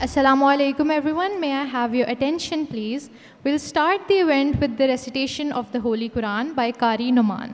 Assalamu alaikum everyone. May I have your attention please? We'll start the event with the recitation of the Holy Quran by Qari Numan.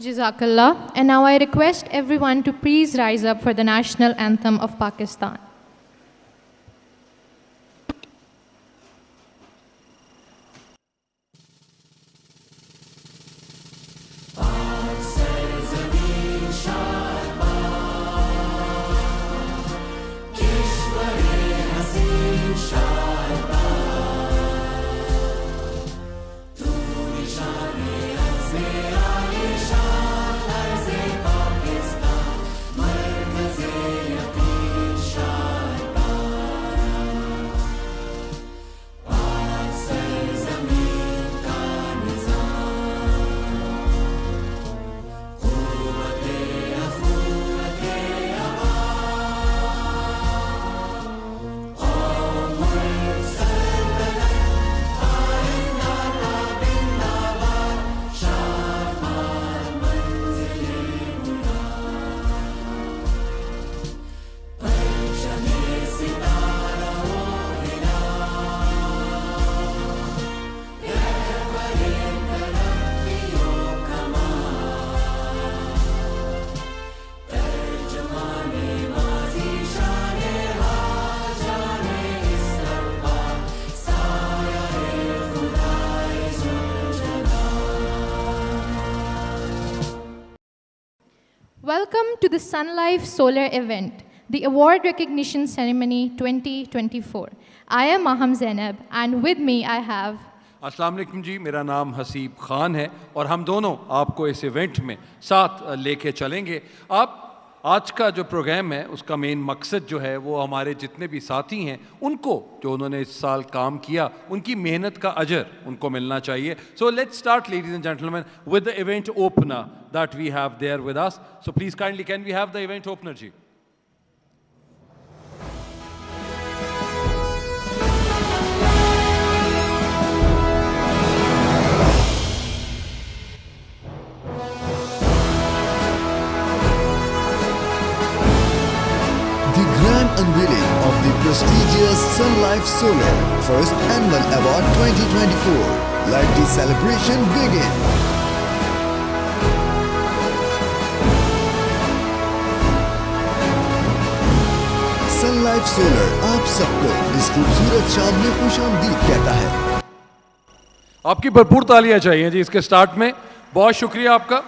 Jazakallah. And now I request everyone to please rise up for the national anthem of Pakistan. Shah Welcome to the Sun Life Solar event, the award recognition ceremony 2024. I am Maham Zainab and with me I have अस्सलाम वालेकुम जी, मेरा नाम हसीब ख़ान है और हम दोनों आपको इस इवेंट में साथ लेके चलेंगे। आप आज का जो प्रोग्राम है उसका मेन मकसद जो है वो हमारे जितने भी साथी हैं उनको जो उन्होंने इस साल काम किया उनकी मेहनत का अजर उनको मिलना चाहिए। So let's start ladies and gentleman with the event opener that we have there with us. So please kindly can we have the event opener ji. Grand unveiling of the prestigious Sun Life Solar First Annual Award 2024. Let the celebration begin. Sun Life Solar आप सबको इस खूबसूरत शाम में खुशामदीद कहता है। आपकी भरपूर तालियां चाहिए जी इसके स्टार्ट में। बहुत शुक्रिया आपका।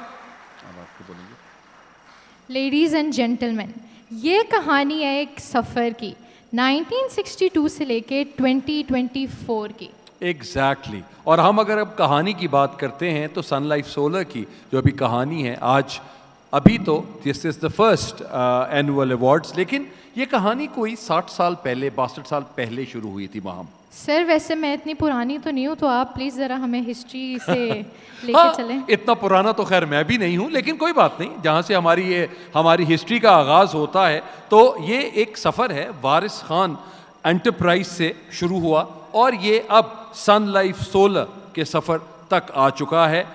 Ladies and gentlemen, ये कहानी है एक सफ़र की 1962 से लेके 2024 की। एग्जैक्टली और हम अगर अब कहानी की बात करते हैं तो सन लाइफ सोलर की जो अभी कहानी है आज अभी तो this is the first annual awards, लेकिन ये कहानी कोई 60 साल पहले 62 साल पहले शुरू हुई थी। माहम सर वैसे मैं इतनी पुरानी तो नहीं हूँ, तो आप प्लीज़ ज़रा हमें हिस्ट्री से लेके चलें। इतना पुराना तो खैर मैं भी नहीं हूँ, लेकिन कोई बात नहीं, जहाँ से हमारी हिस्ट्री का आगाज़ होता है तो ये एक सफ़र है वारिस खान एंटरप्राइज से शुरू हुआ और ये अब सन लाइफ सोलर के सफ़र तक आ चुका है।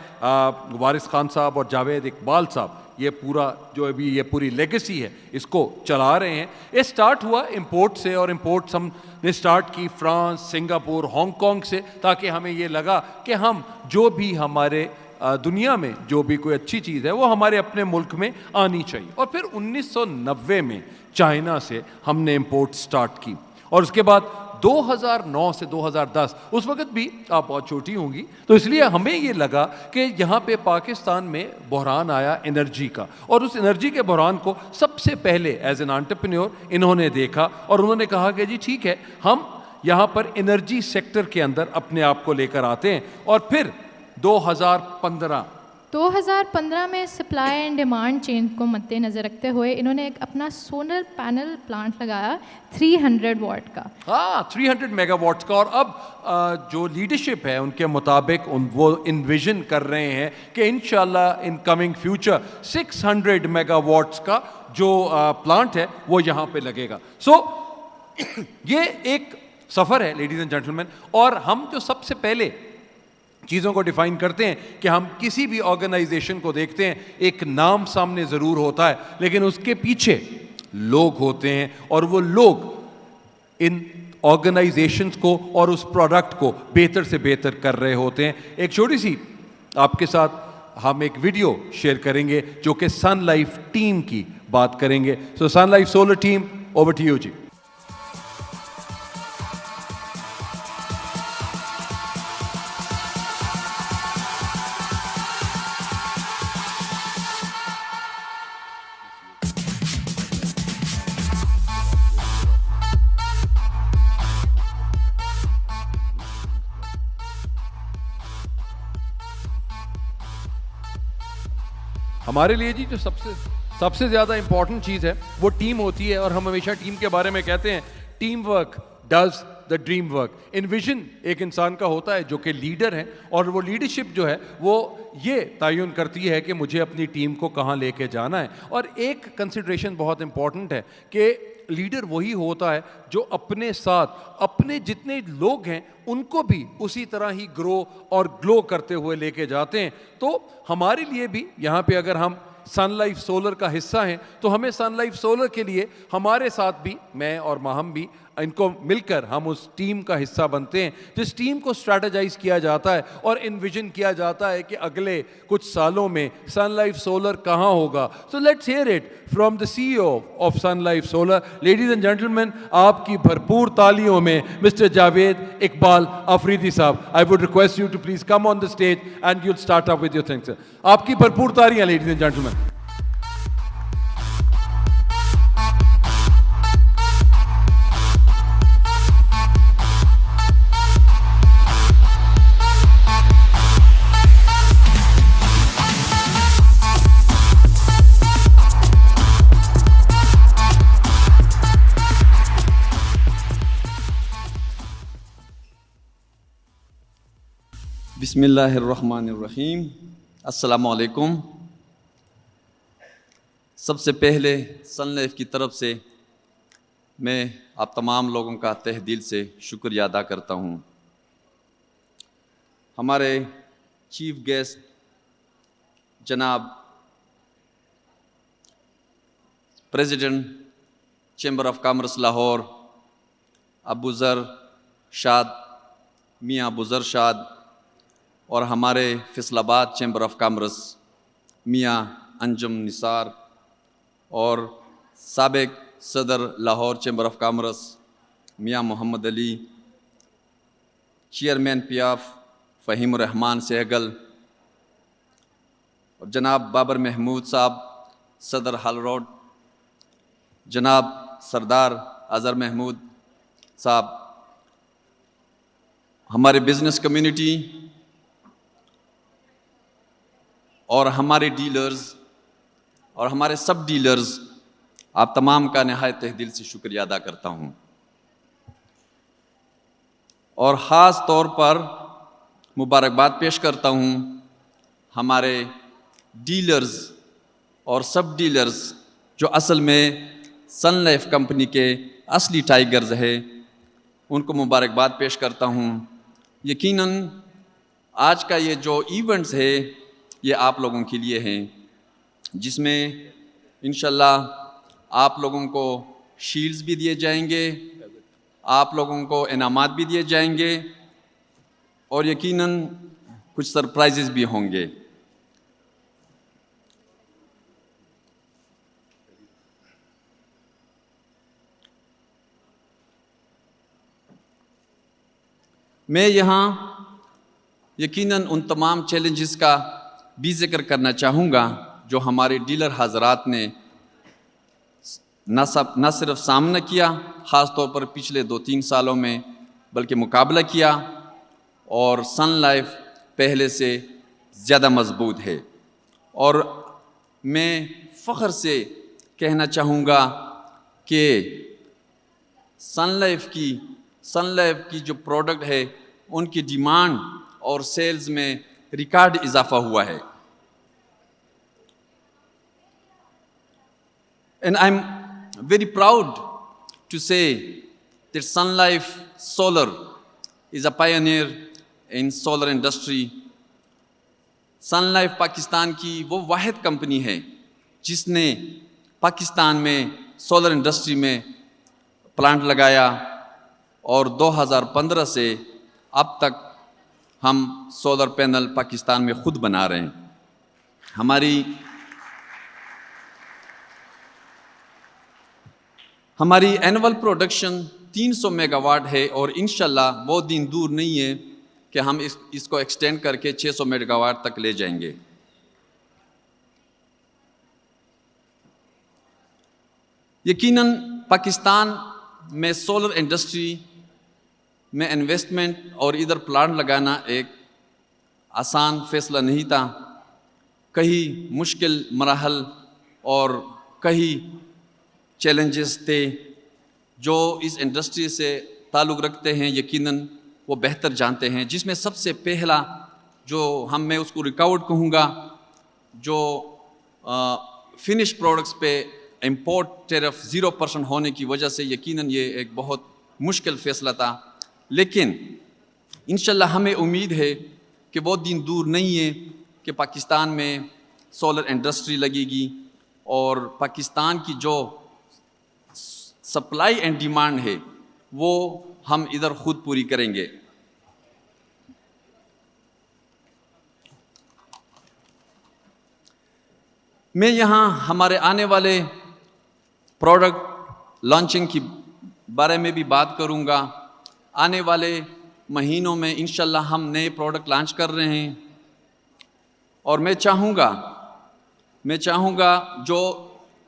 वारिस खान साहब और जावेद इकबाल साहब ये पूरा जो अभी ये पूरी लेगेसी है इसको चला रहे हैं। ये स्टार्ट हुआ इंपोर्ट से और इंपोर्ट्स हमने स्टार्ट की फ्रांस, सिंगापुर, हांगकांग से, ताकि हमें ये लगा कि हम जो भी हमारे दुनिया में जो भी कोई अच्छी चीज़ है वो हमारे अपने मुल्क में आनी चाहिए। और फिर 1990 में चाइना से हमने इंपोर्ट स्टार्ट की और उसके बाद 2009 से 2010, उस वक्त भी आप बहुत छोटी होंगी तो इसलिए हमें ये लगा कि यहाँ पे पाकिस्तान में बहरान आया एनर्जी का, और उस एनर्जी के बहरान को सबसे पहले एज एन एंटरप्रेन्योर इन्होंने देखा और उन्होंने कहा कि जी ठीक है, हम यहाँ पर एनर्जी सेक्टर के अंदर अपने आप को लेकर आते हैं। और फिर 2015 में सप्लाई एंड डिमांड चेंज को मद्देनज़र रखते हुए इन्होंने एक अपना सोलर पैनल प्लांट लगाया 300 वाट का। हाँ, 300 मेगावाट्स का। और अब जो लीडरशिप है उनके मुताबिक वो इन्विजन कर रहे हैं कि इंशाल्लाह इन कमिंग फ्यूचर 600 मेगावाट्स का जो प्लांट है वो यहाँ पे लगेगा। सो ये एक सफ़र है लेडीज एंड जेंटलमैन, और हम जो सबसे पहले चीज़ों को डिफाइन करते हैं कि हम किसी भी ऑर्गेनाइजेशन को देखते हैं, एक नाम सामने ज़रूर होता है लेकिन उसके पीछे लोग होते हैं और वो लोग इन ऑर्गेनाइजेशंस को और उस प्रोडक्ट को बेहतर से बेहतर कर रहे होते हैं। एक छोटी सी आपके साथ हम एक वीडियो शेयर करेंगे जो कि सन लाइफ टीम की बात करेंगे। So Sun Life Solar team, over to you जी। हमारे लिए जी जो सबसे ज़्यादा इंपॉर्टेंट चीज़ है वो टीम होती है, और हम हमेशा टीम के बारे में कहते हैं team work does the dream work. इनविजन एक इंसान का होता है जो कि लीडर है, और वो लीडरशिप जो है वो ये तयन करती है कि मुझे अपनी टीम को कहाँ लेके जाना है। और एक कंसिडरेशन बहुत इंपॉर्टेंट है कि लीडर वही होता है जो अपने साथ अपने जितने लोग हैं उनको भी उसी तरह ही ग्रो और ग्लो करते हुए लेके जाते हैं। तो हमारे लिए भी यहाँ पे अगर हम सन लाइफ सोलर का हिस्सा हैं तो हमें सन लाइफ सोलर के लिए हमारे साथ भी, मैं और माहम भी, इनको मिलकर हम उस टीम का हिस्सा बनते हैं जिस टीम को स्ट्रैटेजाइज किया जाता है और इन्विजन किया जाता है कि अगले कुछ सालों में सन लाइफ सोलर कहाँ होगा। So let's hear it from the CEO of Sun Life Solar. Ladies and gentleman, आपकी भरपूर तालियों में mister Javed Iqbal Afridi sahab. I would request you to please come on the stage and you'll start up with your things. आपकी भरपूर तालियां ladies and gentleman. बिस्मिल्लाहिर्रहमानिर्रहीम। अस्सलामु अलैकुम। सबसे पहले सन लाइफ की तरफ से मैं आप तमाम लोगों का तहे दिल से शुक्रिया अदा करता हूँ। हमारे चीफ गेस्ट जनाब president chamber of commerce Lahore Abu Zar Shad, मियाँ अबू ज़र शाद, और हमारे फैसलाबाद चैम्बर ऑफ कॉमर्स मियाँ अंजुम निसार, और साबिक सदर लाहौर चैम्बर ऑफ कॉमर्स मियाँ मोहम्मद अली, चेयरमैन पीएफ फ़हीम रहमान सहगल, और जनाब बाबर महमूद साहब सदर हाल रोड, जनाब सरदार अज़हर महमूद साहब, हमारे बिज़नेस कम्युनिटी और हमारे डीलर्स और हमारे सब डीलर्स, आप तमाम का नहायत तहे दिल से शुक्रिया अदा करता हूँ। और ख़ास तौर पर मुबारकबाद पेश करता हूँ हमारे डीलर्स और सब डीलर्स जो असल में सन लाइफ कंपनी के असली टाइगर्स है, उनको मुबारकबाद पेश करता हूँ। यकीनन आज का ये जो इवेंट्स है ये आप लोगों के लिए हैं, जिसमें इंशाल्लाह आप लोगों को शील्ड्स भी दिए जाएंगे, आप लोगों को इनामात भी दिए जाएंगे, और यकीनन कुछ सरप्राइजेस भी होंगे। मैं यहाँ यकीनन उन तमाम चैलेंजेस का भी जिक्र करना चाहूँगा जो हमारे डीलर हजरात ने न सिर्फ सामना किया, ख़ास तौर पर पिछले 2-3 सालों में, बल्कि मुकाबला किया, और सन लाइफ पहले से ज़्यादा मजबूत है। और मैं फ़ख्र से कहना चाहूँगा कि सन लाइफ की जो प्रोडक्ट है उनकी डिमांड और सेल्स में रिकॉर्ड इजाफा हुआ है। And I'm very proud to say that Sun Life Solar is a pioneer in solar industry. Sun Life Pakistan की वो वाहिद कंपनी है जिसने पाकिस्तान में सोलर इंडस्ट्री में प्लांट लगाया, और 2015 से अब तक हम सोलर पैनल पाकिस्तान में ख़ुद बना रहे हैं। हमारी एनुअल प्रोडक्शन 300 मेगावाट है, और इंशाल्लाह वो दिन दूर नहीं है कि हम इसको एक्सटेंड करके 600 मेगावाट तक ले जाएंगे। यकीनन पाकिस्तान में सोलर इंडस्ट्री में इन्वेस्टमेंट और इधर प्लांट लगाना एक आसान फ़ैसला नहीं था। कई मुश्किल मराहल और कई चैलेंजेस थे। जो इस इंडस्ट्री से ताल्लुक़ रखते हैं यकीनन वो बेहतर जानते हैं, जिसमें सबसे पहला जो मैं उसको रिकॉर्ड कहूँगा, जो फिनिश प्रोडक्ट्स पे इंपोर्ट टैरिफ 0% होने की वजह से यकीनन ये एक बहुत मुश्किल फ़ैसला था। लेकिन इंशाल्लाह हमें उम्मीद है कि वो दिन दूर नहीं है कि पाकिस्तान में सोलर इंडस्ट्री लगेगी, और पाकिस्तान की जो सप्लाई एंड डिमांड है वो हम इधर खुद पूरी करेंगे। मैं यहाँ हमारे आने वाले प्रोडक्ट लॉन्चिंग की बारे में भी बात करूँगा। आने वाले महीनों में इंशाल्लाह हम नए प्रोडक्ट लॉन्च कर रहे हैं, और मैं चाहूँगा जो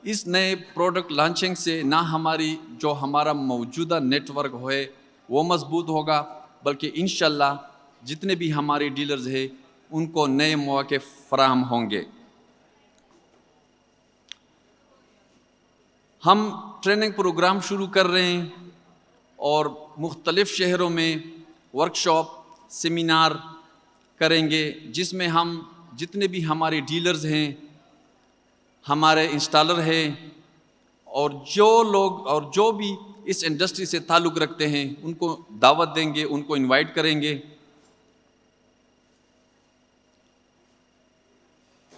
इस नए प्रोडक्ट लॉन्चिंग से ना हमारा मौजूदा नेटवर्क है वो मजबूत होगा, बल्कि इंशाल्लाह जितने भी हमारे डीलर्स हैं उनको नए मौके फराहम होंगे। हम ट्रेनिंग प्रोग्राम शुरू कर रहे हैं, और मुख्तलिफ़ शहरों में वर्कशॉप, सेमिनार करेंगे जिसमें हम जितने भी हमारे डीलर्स हैं, हमारे इंस्टॉलर हैं और जो लोग और जो भी इस इंडस्ट्री से ताल्लुक़ रखते हैं उनको दावत देंगे, उनको इनवाइट करेंगे।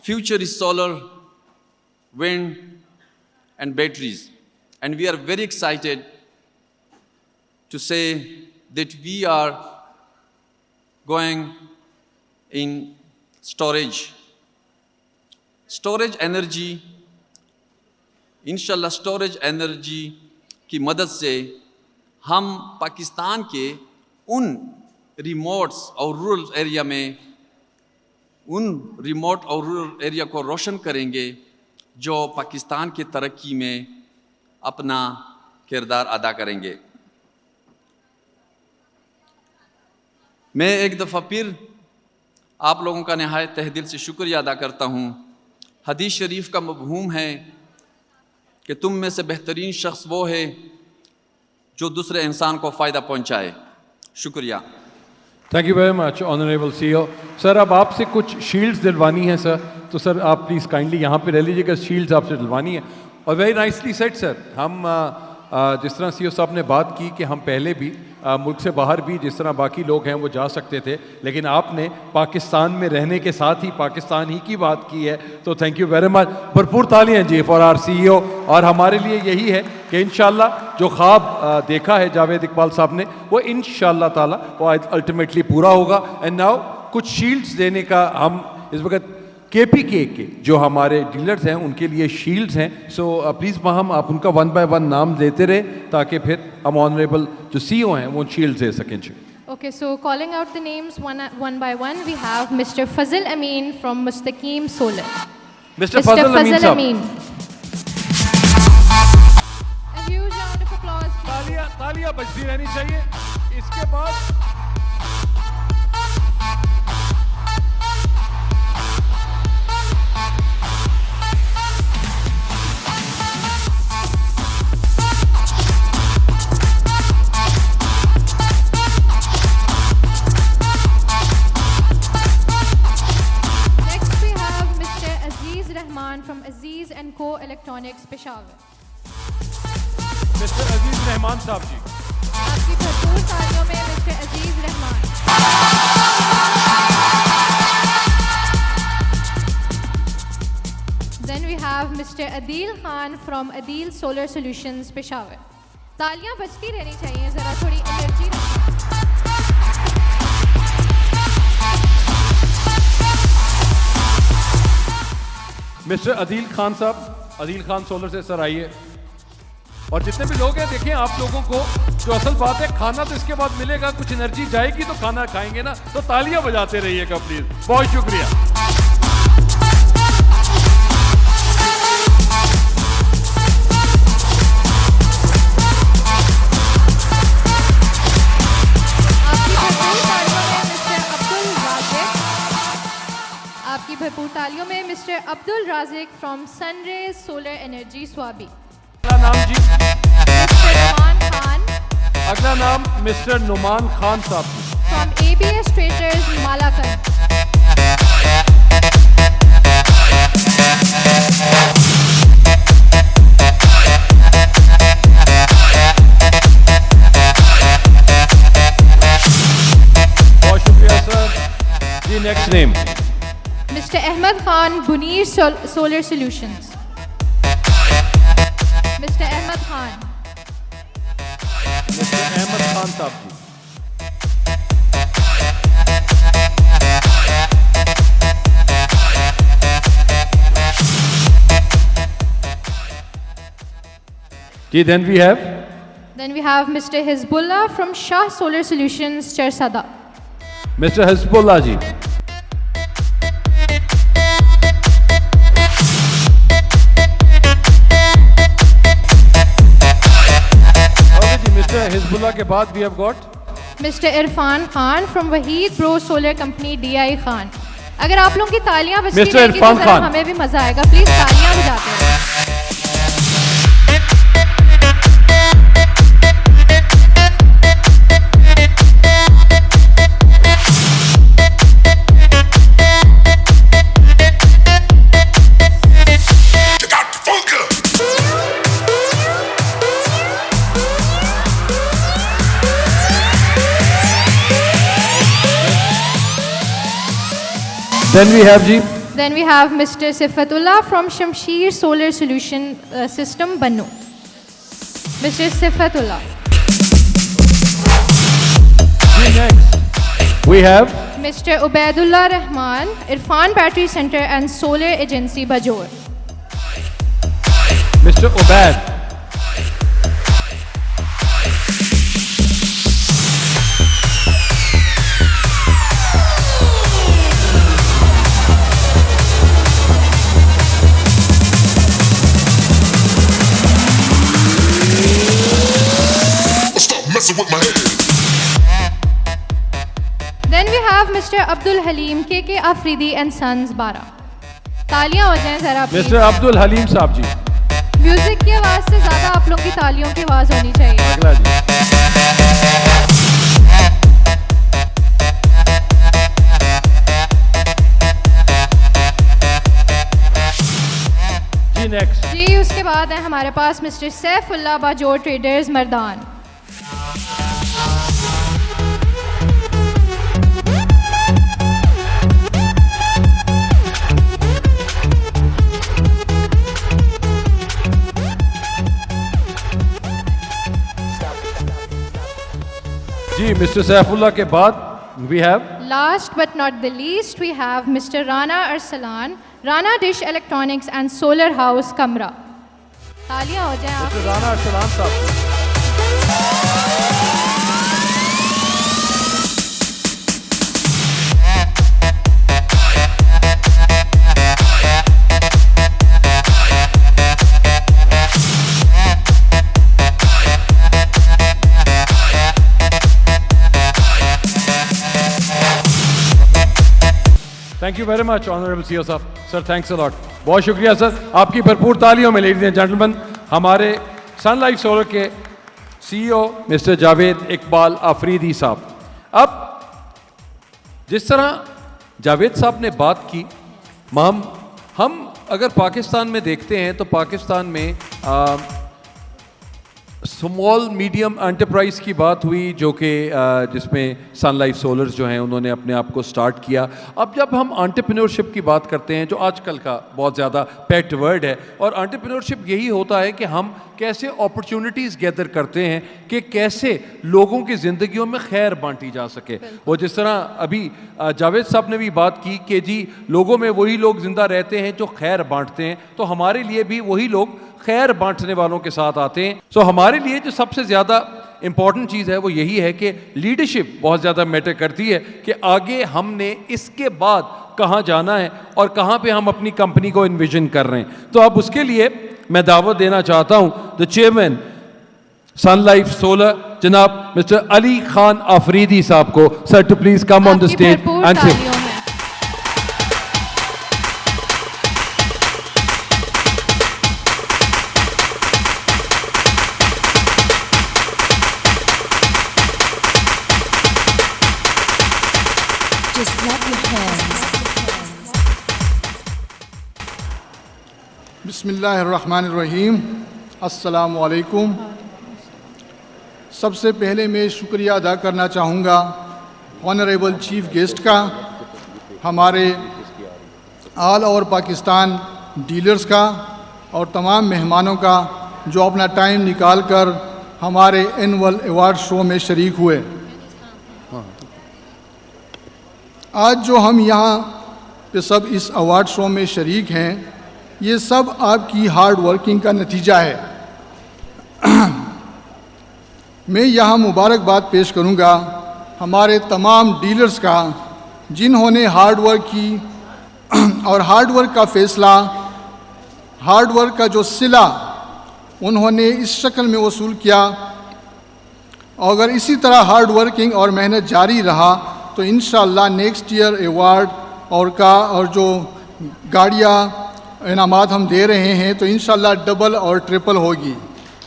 Future is solar, wind and batteries, and we are very excited to say that we are going in storage energy। इंशाल्लाह स्टोरेज एनर्जी की मदद से हम पाकिस्तान के उन रिमोट्स और रूरल एरिया में को रोशन करेंगे जो पाकिस्तान की तरक्की में अपना किरदार अदा करेंगे। मैं एक दफ़ा फिर आप लोगों का नहायत तहे दिल से शुक्रिया अदा करता हूँ। हदीस शरीफ का मफ़हूम है कि तुम में से बेहतरीन शख्स वो है जो दूसरे इंसान को फ़ायदा पहुँचाए। शुक्रिया। Thank you very much honourable CEO। Sir अब आपसे कुछ शील्ड्स दिलवानी है सर, तो सर आप प्लीज़ काइंडली यहाँ पे रह लीजिएगा, शील्ड्स आपसे दिलवानी है। और वेरी नाइसली सेड सर, हम जिस तरह CEO साहब ने बात की कि हम पहले भी मुल्क से बाहर भी जिस तरह बाकी लोग हैं वो जा सकते थे, लेकिन आपने पाकिस्तान में रहने के साथ ही पाकिस्तान ही की बात की है, तो थैंक यू वेरी मच। भरपूर तालियां जी फॉर आवर CEO। और हमारे लिए यही है कि इंशाल्लाह जो ख्वाब देखा है जावेद इकबाल साहब ने वो इंशाल्लाह ताला वो अल्टीमेटली पूरा होगा। एंड नाउ कुछ शील्ड्स देने का हम इस वक्त KPK के जो हमारे डीलर्स हैं उनके लिए शील्ड्स हैं। सो प्लीज़ हम आप उनका 1 by 1 नाम देते रहे ताकि फिर हम ऑनरेबल जो CEO हैं वो शील्ड्स दे सकें। Okay, so calling out the names one by one, we have Mr. Fazil Amin from Mustaqim Solar. Mr. Fazil Amin साहब, a huge round of applause. तालियां बजती रहनी चाहिए। इसके बाद from Aziz and Co Electronics Peshawar. Mister Aziz Rahman साहब जी, आपकी भरपूर तालियों में mister Aziz Rahman. Then we have Mr. Adil Khan from Adil Solar Solutions Peshawar. तालियां बजती रहनी चाहिए, जरा थोड़ी एनर्जी रखें। मिस्टर अदील खान साहब, अदील खान सोलर से सर आइए। और जितने भी लोग हैं देखें, आप लोगों को जो असल बात है खाना तो इसके बाद मिलेगा, कुछ एनर्जी जाएगी तो खाना खाएंगे ना, तो तालियां बजाते रहिएगा प्लीज। बहुत शुक्रिया। आपकी भरपूर तालियों में mister Abdul Raziq from Sunray solar energy Swabi. अगला नाम जी मिस्टर नुमान खान। अगला नाम मिस्टर नुमान खान साहब फ्रॉम ABS ट्रेडर्स मालाकंद। बहुत शुक्रिया सर जी। Next name Mr. Ahmed Khan, Bunir Solar Solutions. Mr. Ahmed Khan. Mister Ahmed Khan साहब जी। जी, then we have Mr. Hezbollah from Shah Solar Solutions, Charsada. Mister Hizbullah ji. Hizbullah के बाद we have got Mr. Irfan Khan from Waheed Pro Solar Company DI Khan. अगर आप लोगों की तालियां बजती रहेंगी तो जरा हमें भी मजा आएगा। प्लीज तालियां बजाते रहे। Then we have ji Then we have Mr. Sifatullah from Shamsheer Solar Solution System, Bannu. Mr. Sifatullah. next we have Mr. Ubaidullah Rahman, Irfan Battery Center and Solar Agency, Bajor. Mr. Ubaid. Stop messing with my head. Then we have Mr. Abdul Halim, KK Afridi and Sons, Bara. तालियां हो जाएं जरा please. Mr. Abdul Halim साहब जी. Music की आवाज से ज्यादा आप लोगों की तालियों की आवाज होनी चाहिए. अगला जी. जी next. जी उसके बाद है हमारे पास मिस्टर सैफुल्लाह बाजोर ट्रेडर्स, मर्दान. जी मिस्टर सैफुल्लाह के बाद we have Last but not the least, we have Mr. Rana Arsalan, Rana Dish Electronics and Solar House, Kamra. तालियां हो जाएं आप. Mr. राना अरसलान साहब. Thank you very much honourable CO साहब. Sir thanks a lot. बहुत शुक्रिया सर. आपकी भरपूर तालियों में लेडीज एंड जेंटलमैन हमारे सन लाइफ सोलर के सीईओ मिस्टर जावेद इकबाल आफरीदी साहब. अब जिस तरह जावेद साहब ने बात की, हम अगर पाकिस्तान में देखते हैं तो पाकिस्तान में स्मॉल मीडियम एंटरप्राइज की बात हुई जो कि जिसमें सन लाइफ सोलर्स जो हैं उन्होंने अपने आप को स्टार्ट किया. अब जब हम एंटरप्रेन्योरशिप की बात करते हैं जो आजकल का बहुत ज़्यादा पेट वर्ड है, और एंटरप्रेन्योरशिप यही होता है कि हम कैसे अपॉर्चुनिटीज़ गैदर करते हैं कि कैसे लोगों की ज़िंदगियों में खैर बांटी जा सके. वो जिस तरह अभी जावेद साहब ने भी बात की कि जी लोगों में वही लोग ज़िंदा रहते हैं जो खैर बांटते हैं, तो हमारे लिए भी वही लोग खैर बांटने वालों के साथ आते हैं. सो हमारे लिए जो सबसे ज़्यादा इंपॉर्टेंट चीज़ है वो यही है कि लीडरशिप बहुत ज़्यादा मैटर करती है कि आगे हमने इसके बाद कहाँ जाना है और कहाँ पे हम अपनी कंपनी को इन्विजन कर रहे हैं. तो अब उसके लिए मैं दावत देना चाहता हूँ the chairman Sun Life Solar जनाब मिस्टर अली खान आफरीदी साहब को. Sir to please come on the आपकी स्टेज भरपूर एंड तालियों में. Just clap your hands. बिस्मिल्लाहिर्रहमानिर्रहीम. अस्सलामु अलैकुम. सबसे पहले मैं शुक्रिया अदा करना चाहूँगा ऑनरेबल चीफ गेस्ट का, हमारे ऑल ओवर पाकिस्तान डीलर्स का और तमाम मेहमानों का जो अपना टाइम निकाल कर हमारे एनुअल अवार्ड शो में शरीक हुए. आज जो हम यहाँ पे सब इस अवार्ड शो में शरीक हैं, ये सब आपकी हार्ड वर्किंग का नतीजा है. मैं यहाँ मुबारकबाद पेश करूँगा हमारे तमाम डीलर्स का जिन्होंने हार्ड वर्क की और हार्ड वर्क का फ़ैसला, हार्ड वर्क का जो सिला उन्होंने इस शक्ल में वसूल किया. और अगर इसी तरह हार्ड वर्किंग और मेहनत जारी रहा तो इंशाअल्लाह नेक्स्ट ईयर अवार्ड और जो गाड़ियाँ इनामात हम दे रहे हैं तो इंशाअल्लाह डबल और ट्रिपल होगी.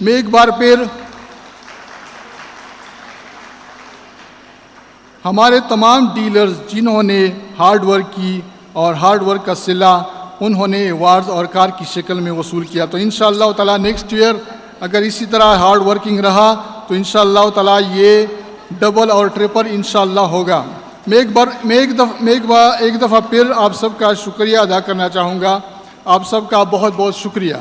मैं एक बार फिर हमारे तमाम डीलर्स जिन्होंने हार्ड वर्क की और हार्ड वर्क का सिला उन्होंने अवार्ड्स और कार की शक्ल में वसूल किया, तो इंशाअल्लाह ताला नेक्स्ट ईयर अगर इसी तरह हार्ड वर्किंग रहा तो इंशाअल्लाह ताला ये डबल और ट्रिपल इंशाअल्लाह होगा. मैं एक दफ़ा फिर आप सबका शुक्रिया अदा करना चाहूँगा। आप सबका बहुत बहुत शुक्रिया।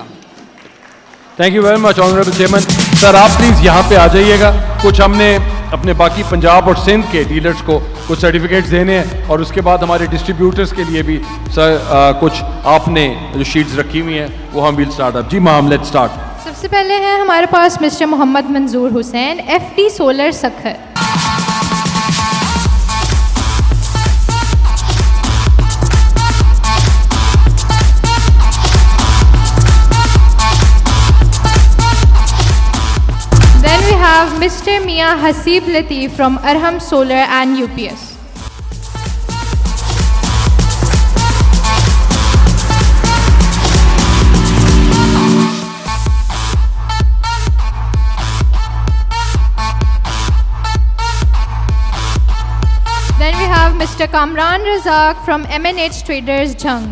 Thank you very much honourable chairman. Sir आप प्लीज़ यहाँ पे आ जाइएगा। कुछ हमने अपने बाकी पंजाब और सिंध के डीलर्स को कुछ सर्टिफिकेट्स देने हैं और उसके बाद हमारे डिस्ट्रीब्यूटर्स के लिए भी सर कुछ आपने जो शीट्स रखी हुई हैं वो हम विल स्टार्ट अप। जी माम लेट्स स्टार्ट। सबसे पहले है हमारे पास mister Mohammad Manzoor Hussain, FD solar Sukkur. Then we have Mr. Mia Hasib Latif from Arham Solar and UPS. Then we have Mr. Kamran Razak from MNH Traders Jhang.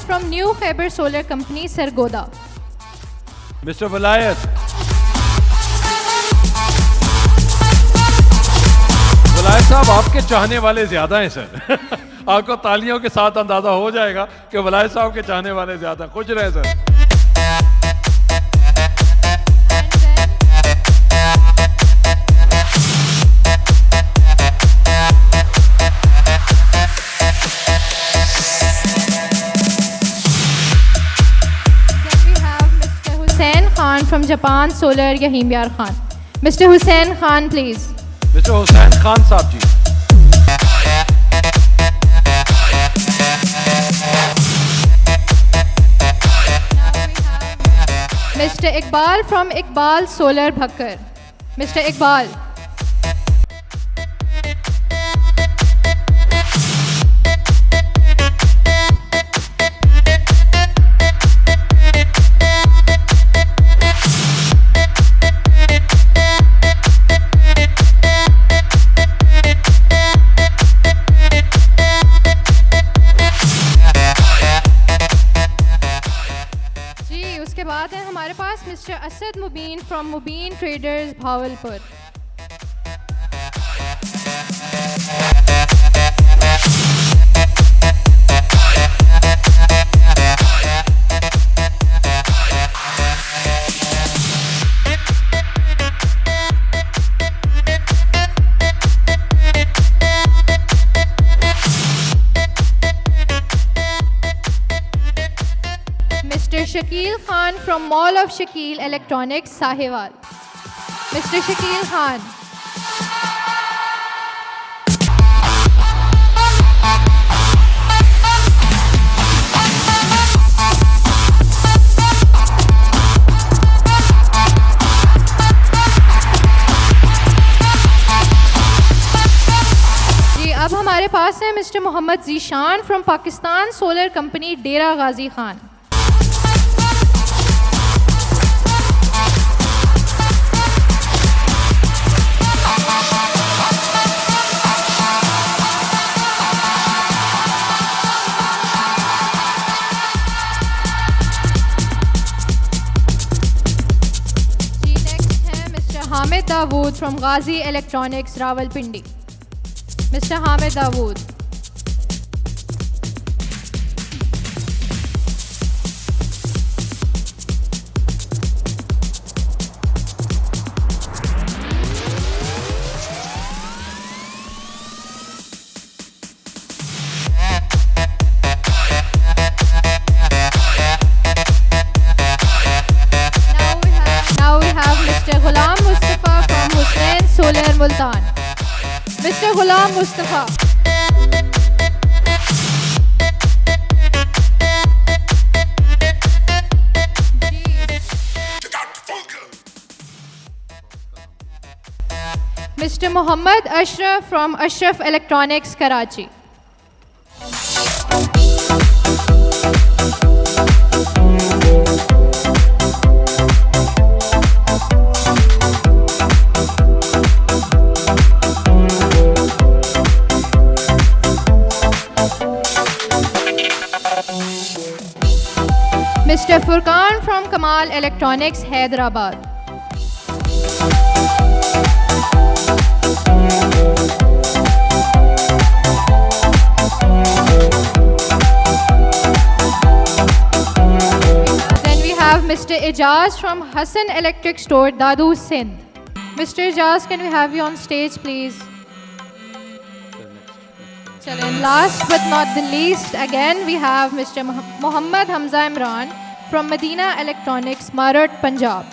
From New Faber Solar Company, Sargodha. Mister Wilayat. Wilayat साहब आपके चाहने वाले ज़्यादा हैं sir. आपको तालियों के साथ अंदाज़ा हो जाएगा कि वलायत साहब के चाहने वाले ज़्यादा। खुश रहे sir. From Japan Solar Yahim Yar Khan. Mr. Hussain Khan, please. Mr. Hussain Khan साहब जी। Mr. Iqbal from Iqbal Solar Bhakkar. Mr. Iqbal. उसके बाद है हमारे पास mister Asad Mubeen from Mubeen traders Bahawalpur. Mr. Shakil Khan from Mall of Shakil Electronics, Sahiwal. Mr. Shakil Khan. जी अब हमारे पास है mister Muhammad Zeeshan from Pakistan Solar company Dera Ghazi Khan. Hamid Dawood from Ghazi Electronics, Rawalpindi. Mr. Hamid Dawood. Now we have Mr. Ghulam Mustafa from Hussain Solar Multan. Mr. Ghulam Mustafa. Mr. Muhammad Ashraf from Ashraf Electronics, Karachi. Mr. Furqan from Kamal Electronics, Hyderabad. Then we have Mr. Ijaz from Hassan Electric Store, Dadu, Sindh. Mr. Ijaz, can we have you on stage, please? Chalo, and last but not the least, again we have Mr. Muhammad Hamza Imran from Medina Electronics, Marat, Punjab.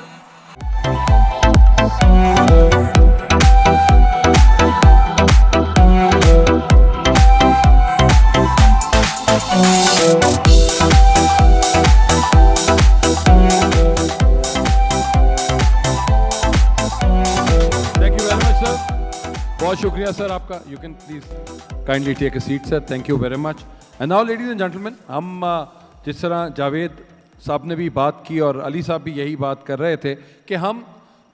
Thank you very much, sir. बहुत शुक्रिया sir आपका. You can please kindly take a seat, sir. Thank you very much. And now, ladies and gentlemen, हम जिस तरह जावेद साहब ने भी बात की और अली साहब भी यही बात कर रहे थे कि हम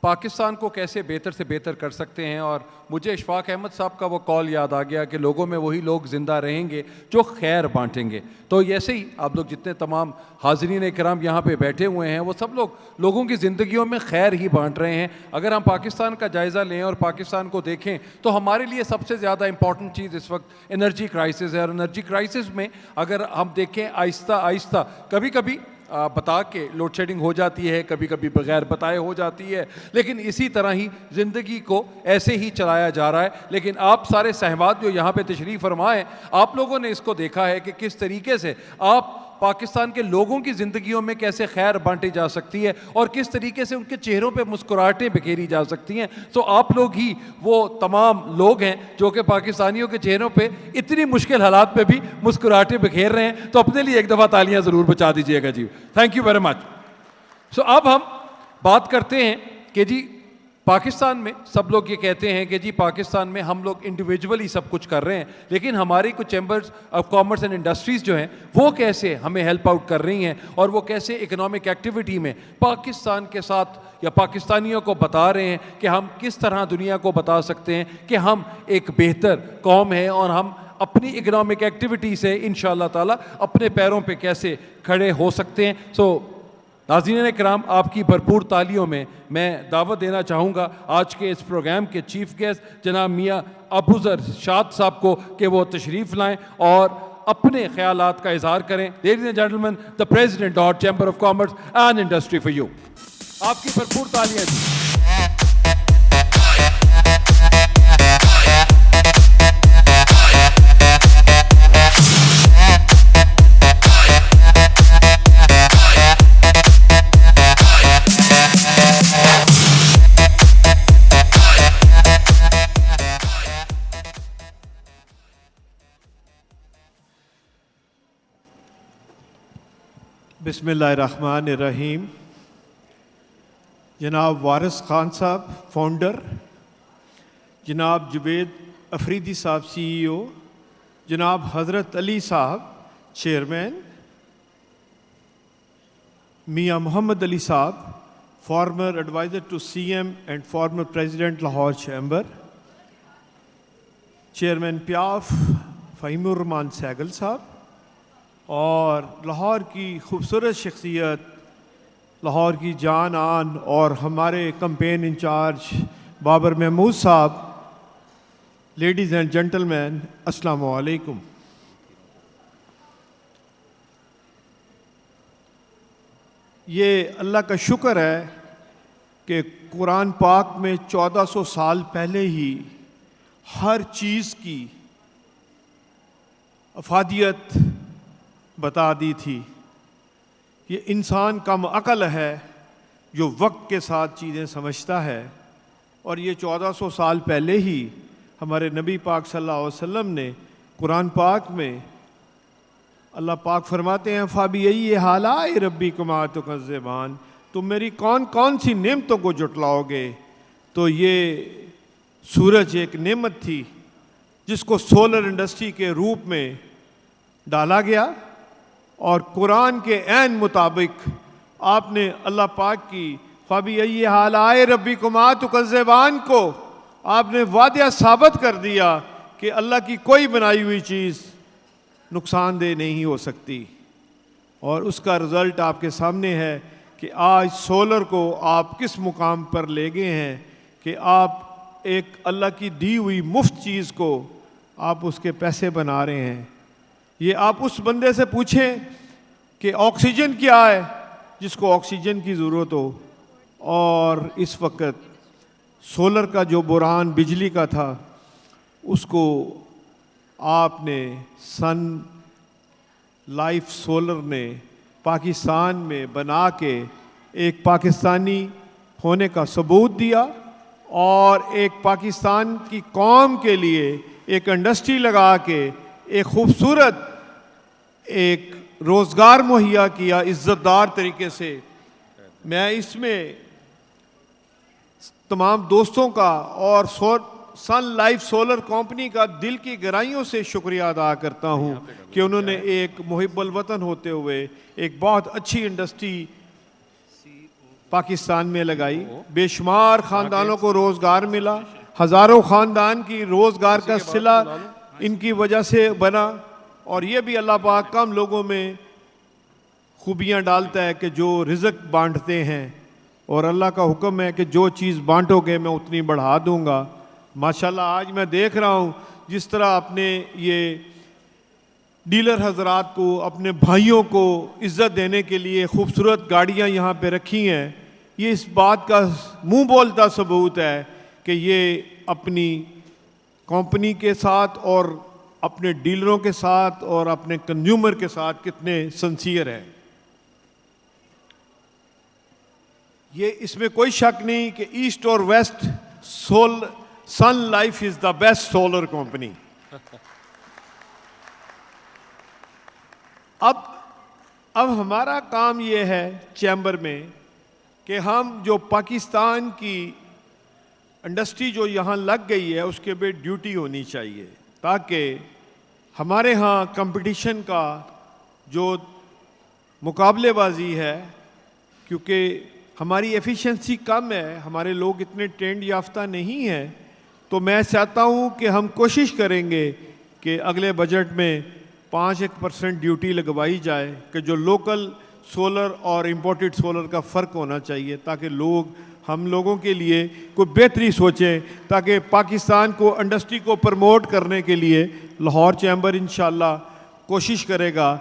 पाकिस्तान को कैसे बेहतर से बेहतर कर सकते हैं, और मुझे इशफाक अहमद साहब का वो कॉल याद आ गया कि लोगों में वही लोग ज़िंदा रहेंगे जो खैर बांटेंगे. तो ऐसे ही आप लोग जितने तमाम हाज़रीन कराम यहाँ पे बैठे हुए हैं वो सब लोग लोगों की ज़िंदगियों में खैर ही बांट रहे हैं. अगर हम पाकिस्तान का जायज़ा लें और पाकिस्तान को देखें तो हमारे लिए सबसे ज़्यादा इंपॉर्टेंट चीज़ इस वक्त एनर्जी क्राइसिस है. और एनर्जी क्राइसिस में अगर हम देखें आहिस्ता आहिस्ता कभी कभी बता के लोड शेडिंग हो जाती है, कभी कभी बगैर बताए हो जाती है, लेकिन इसी तरह ही ज़िंदगी को ऐसे ही चलाया जा रहा है. लेकिन आप सारे सहमात जो यहाँ पे तशरीफ़ फरमाए, आप लोगों ने इसको देखा है कि किस तरीके से आप पाकिस्तान के लोगों की ज़िंदगियों में कैसे खैर बांटी जा सकती है और किस तरीके से उनके चेहरों पे मुस्कुराहटें बिखेरी जा सकती हैं. तो आप लोग ही वो तमाम लोग हैं जो कि पाकिस्तानियों के चेहरों पे इतनी मुश्किल हालात में भी मुस्कुराहटें बिखेर रहे हैं. तो अपने लिए एक दफ़ा तालियां ज़रूर बचा दीजिएगा जी. Thank you very much. So अब हम बात करते हैं कि जी पाकिस्तान में सब लोग ये कहते हैं कि जी पाकिस्तान में हम लोग इंडिविजुअली सब कुछ कर रहे हैं, लेकिन हमारी कुछ chambers of commerce and industries जो हैं वो कैसे हमें हेल्प आउट कर रही हैं और वो कैसे इकोनॉमिक एक्टिविटी में पाकिस्तान के साथ या पाकिस्तानियों को बता रहे हैं कि हम किस तरह दुनिया को बता सकते हैं कि हम एक बेहतर कौम है और हम अपनी इकोनॉमिक एक्टिविटी से इंशाअल्लाह ताला अपने पैरों पे कैसे खड़े हो सकते हैं. सो नाज़रीन कराम, आपकी भरपूर तालियों में मैं दावत देना चाहूँगा आज के इस प्रोग्राम के चीफ गेस्ट जनाब मियाँ अबूज़र शाद साहब को कि वो तशरीफ़ लाएँ और अपने ख्यालात का इजहार करें. Ladies and gentleman, the president of chamber of commerce and industry for you. आपकी भरपूर तालियाँ दी. बिस्मिल्लाहिर्रहमानिर्रहीम. जनाब वारिस खान साहब फाउंडर, जनाब जुबैद अफरीदी साहब CEO, जनाब हज़रत अली साहब चेयरमैन, मियाँ मोहम्मद अली साहब former adviser to CM and former president Lahore chamber, chairman PIAF Fahimur Rahman Saigal साहब, और लाहौर की खूबसूरत शख्सियत, लाहौर की जान आन और हमारे कैंपेन इंचार्ज बाबर महमूद साहब. लेडीज़ एंड जेंटलमैन, अस्सलामु अलैकुम. ये अल्लाह का शुक्र है कि कुरान पाक में 1400 साल पहले ही हर चीज़ की अफादियत बता दी थी. ये इंसान कम अकल है जो वक्त के साथ चीज़ें समझता है, और ये 1400 साल पहले ही हमारे नबी पाक सल्लल्लाहु अलैहि वसल्लम ने कुरान पाक में अल्लाह पाक फरमाते हैं फ़ाबी ये हालाए रब्बी कुमा तुकज़्ज़िबान, तुम मेरी कौन कौन सी नेमतों को जुटलाओगे. तो ये सूरज एक नेमत थी जिसको सोलर इंडस्ट्री के रूप में डाला गया, और कुरान के ऐन मुताबिक आपने अल्लाह पाक की फ़ाबी ये हालाए रब्बी कुमा तुकज़्ज़िबान को आपने वादिया साबित कर दिया कि अल्लाह की कोई बनाई हुई चीज़ नुकसानदेह नहीं हो सकती. और उसका रिज़ल्ट आपके सामने है कि आज सोलर को आप किस मुकाम पर ले गए हैं कि आप एक अल्लाह की दी हुई मुफ्त चीज़ को आप उसके पैसे बना रहे हैं। ये आप उस बंदे से पूछें कि ऑक्सीजन क्या है, जिसको ऑक्सीजन की ज़रूरत हो, और इस वक्त सोलर का जो बुरान बिजली का था उसको आपने सन लाइफ सोलर ने पाकिस्तान में बना के एक पाकिस्तानी होने का सबूत दिया और एक पाकिस्तान की कौम के लिए एक इंडस्ट्री लगा के एक खूबसूरत एक रोज़गार मुहैया किया इज़्ज़तदार तरीके से। मैं इसमें तमाम दोस्तों का और सन लाइफ सोलर कंपनी का दिल की गहराइयों से शुक्रिया अदा करता हूं कि उन्होंने एक मुहिब्बुल वतन होते हुए एक बहुत अच्छी इंडस्ट्री पाकिस्तान में लगाई। बेशुमार ख़ानदानों को रोज़गार मिला, हज़ारों ख़ानदान की रोज़गार का सिला इनकी वजह से बना। और ये भी अल्लाह पाक कम लोगों में खूबियाँ डालता है कि जो रिज़्क़ बांटते हैं, और अल्लाह का हुक्म है कि जो चीज़ बांटोगे मैं उतनी बढ़ा दूँगा। माशाल्लाह आज मैं देख रहा हूँ जिस तरह आपने ये डीलर हजरात को, अपने भाइयों को इज़्ज़त देने के लिए खूबसूरत गाड़ियाँ यहाँ पे रखी हैं, ये इस बात का मुंह बोलता सबूत है कि ये अपनी कंपनी के साथ और अपने डीलरों के साथ और अपने कंज्यूमर के साथ कितने सिंसियर हैं। ये इसमें कोई शक नहीं कि ईस्ट और west Sun Life is the best solar company. अब हमारा काम ये है चैम्बर में कि हम जो पाकिस्तान की इंडस्ट्री जो यहाँ लग गई है उसके पे ड्यूटी होनी चाहिए, ताकि हमारे यहाँ कंपटीशन का जो मुकाबलेबाजी है, क्योंकि हमारी एफिशिएंसी कम है, हमारे लोग इतने ट्रेंड याफ्ता नहीं हैं, तो मैं चाहता हूँ कि हम कोशिश करेंगे कि अगले बजट में 5% ड्यूटी लगवाई जाए कि जो लोकल सोलर और इम्पोर्टेड सोलर का फ़र्क होना चाहिए, ताकि लोग हम लोगों के लिए कोई बेहतरी सोचें, ताकि पाकिस्तान को इंडस्ट्री को प्रमोट करने के लिए लाहौर चैम्बर इंशाल्लाह कोशिश करेगा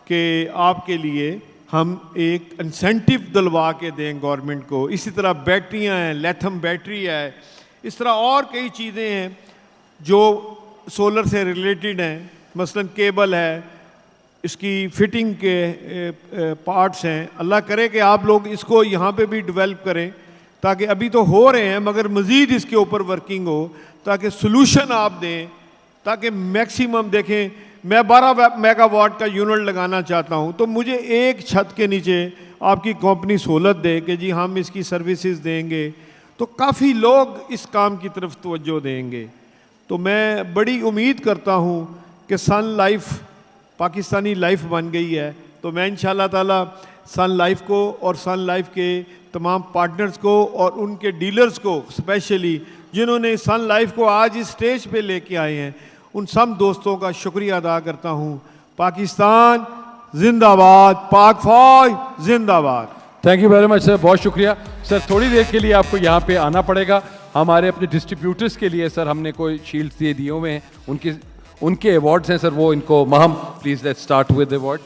कि आपके लिए हम एक इंसेंटिव दिलवा के दें गवर्नमेंट को। इसी तरह बैटरियां हैं, लिथियम बैटरी है, इस तरह और कई चीज़ें हैं जो सोलर से रिलेटेड हैं, मसलन केबल है, इसकी फिटिंग के पार्ट्स हैं। अल्लाह करे कि आप लोग इसको यहाँ पे भी डेवलप करें, ताकि अभी तो हो रहे हैं मगर मज़ीद इसके ऊपर वर्किंग हो, ताकि सोल्यूशन आप दें, ताकि मैक्सिमम देखें। मैं 12 मेगावाट का यूनिट लगाना चाहता हूं, तो मुझे एक छत के नीचे आपकी कंपनी सहूलत दे कि जी हम इसकी सर्विसेज देंगे, तो काफ़ी लोग इस काम की तरफ तवज्जो देंगे। तो मैं बड़ी उम्मीद करता हूं कि सन लाइफ पाकिस्तानी लाइफ बन गई है, तो मैं इंशाल्लाह ताला सन लाइफ को और सन लाइफ के तमाम पार्टनर्स को और उनके डीलर्स को स्पेशली जिन्होंने सन लाइफ को आज इस स्टेज पे लेके आए हैं, उन सब दोस्तों का शुक्रिया अदा करता हूँ। पाकिस्तान जिंदाबाद, पाक फौज जिंदाबाद। Thank you very much sir, बहुत शुक्रिया सर। थोड़ी देर के लिए आपको यहाँ पे आना पड़ेगा। हमारे अपने डिस्ट्रीब्यूटर्स के लिए सर हमने कोई शील्ड्स दिए हुए हैं, उनके अवार्ड्स हैं सर, वो इनको महम please let's start with award.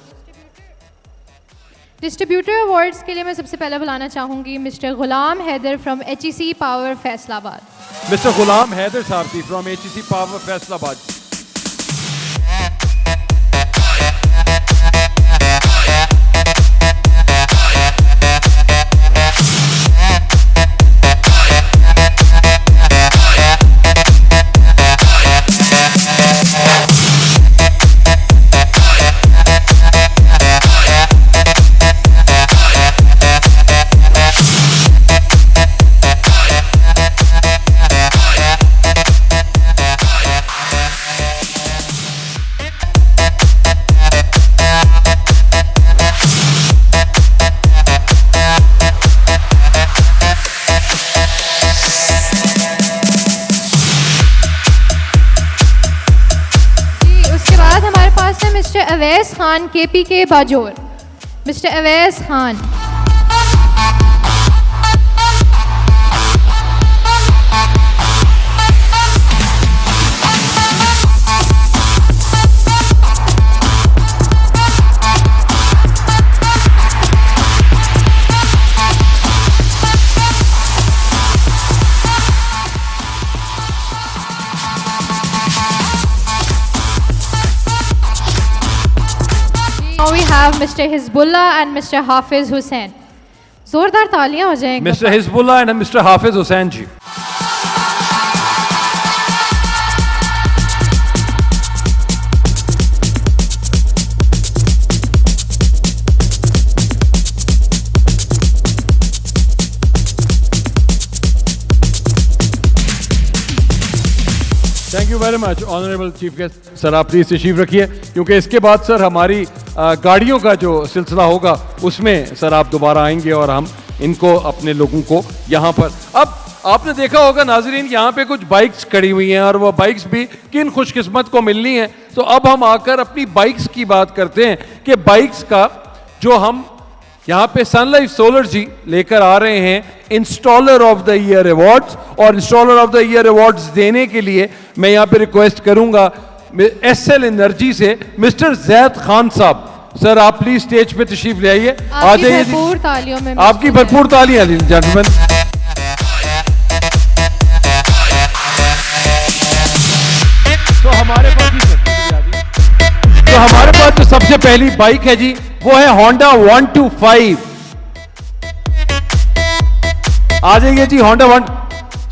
Distributor awards के लिए मैं सबसे पहले बुलाना चाहूँगी mister Ghulam Haider from HEC power Faisalabad. Mister Ghulam Haider साहब जी from HEC power Faisalabad. Mister Awais Khan KPK Bajaur. Mr. Awais Khan. Now we have Mr. Hizbullah and Mr. Hafiz Hussain. जोरदार तालियां हो जाएं. Mr. Hizbullah and Mr. Hafiz Hussain ji. Thank you very much honourable chief guest sir, आप please तशरीफ रखिए क्योंकि इसके बाद सर हमारी गाड़ियों का जो सिलसिला होगा उसमें सर आप दोबारा आएंगे और हम इनको अपने लोगों को यहाँ पर, अब आपने देखा होगा नाजरीन यहाँ पे कुछ बाइक्स खड़ी हुई हैं और वो बाइक्स भी किन खुशकिस्मत को मिलनी है। तो अब हम आकर अपनी बाइक्स की बात करते हैं कि बाइक्स का जो हम यहाँ पे सन लाइफ सोलर जी लेकर आ रहे हैं installer of the year awards, और installer of the year awards देने के लिए मैं यहाँ पे रिक्वेस्ट करूंगा एसएल एनर्जी से मिस्टर जैद खान साहब। सर आप प्लीज स्टेज पे तशरीफ ले आइए, आ जाइए। भरपूर तालियों में आपकी भरपूर तालियां जेंटलमैन। तो हमारे पास जो सबसे पहली बाइक है जी वो है होंडा 125। आ जाइए जी होंडा 1,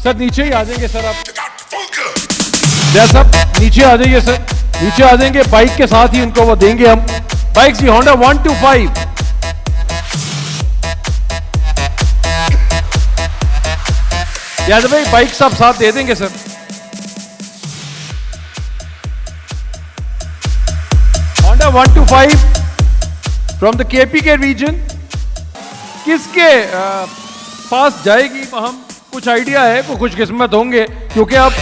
सर नीचे ही आ जाएंगे सर आप, सब नीचे आ जाइए सर, नीचे आ जाएंगे, बाइक के साथ ही उनको वो देंगे हम बाइक जी होंडा 125। यादव भाई बाइक सब साथ दे देंगे sir. Honda 125 from the KPK region. किसके पास जाएगी हम कुछ आइडिया है, वो खुशकिस्मत होंगे क्योंकि अब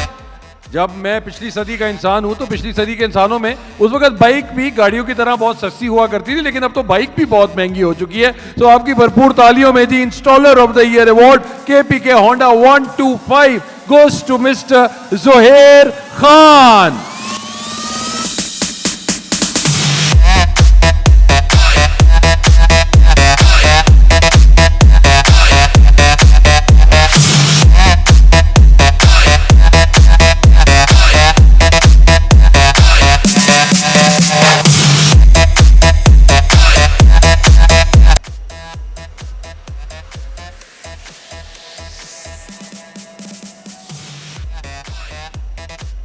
जब मैं पिछली सदी का इंसान हूं तो पिछली सदी के इंसानों में उस वक्त बाइक भी गाड़ियों की तरह बहुत सस्ती हुआ करती थी, लेकिन अब तो बाइक भी बहुत महंगी हो चुकी है। तो आपकी भरपूर तालियों में जी installer of the year award KPK Honda 125 goes to mister Zoher Khan.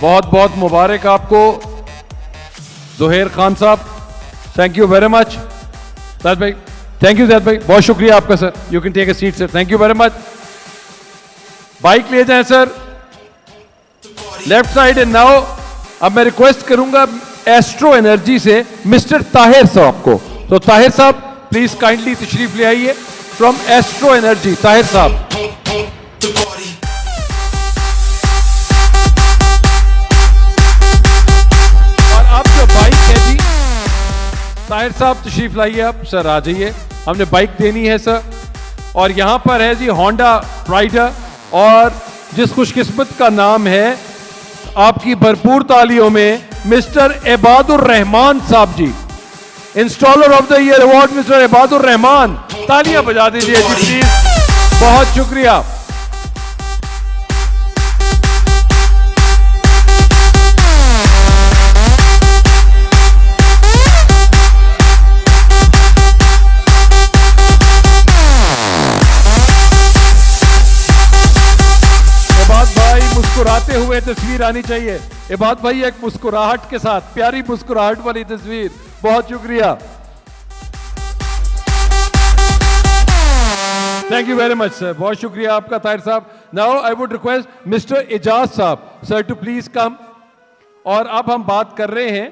बहुत बहुत मुबारक आपको जोहेर खान साहब, thank you very much. Zaid भाई थैंक यू, जैद भाई बहुत शुक्रिया आपका sir, you can take a seat sir, thank you very much. Bike ले जाएं sir left side and now. अब मैं रिक्वेस्ट करूंगा एस्ट्रो एनर्जी से मिस्टर ताहिर साहब को, तो ताहिर साहब प्लीज काइंडली तशरीफ ले आइए फ्रॉम एस्ट्रो एनर्जी। ताहिर साहब ताहिर साहब तशरीफ लाइए आप सर, आ जाइए, हमने बाइक देनी है सर। और यहां पर है जी होंडा राइडर, और जिस खुशकिस्मत का नाम है आपकी भरपूर तालियों में मिस्टर इबादुर रहमान साहब जी, installer of the year award mister Ibadur Rahman, तालियां बजा दीजिए जी प्लीज, बहुत शुक्रिया। मुस्कुराते हुए तस्वीर आनी चाहिए, इबाद भाई एक मुस्कुराहट के साथ, प्यारी मुस्कुराहट वाली तस्वीर, बहुत शुक्रिया, thank you very much sir, बहुत शुक्रिया आपका Tahir sahab. Now I would request mister Ejaz sahab sir to please कम। और अब हम बात कर रहे हैं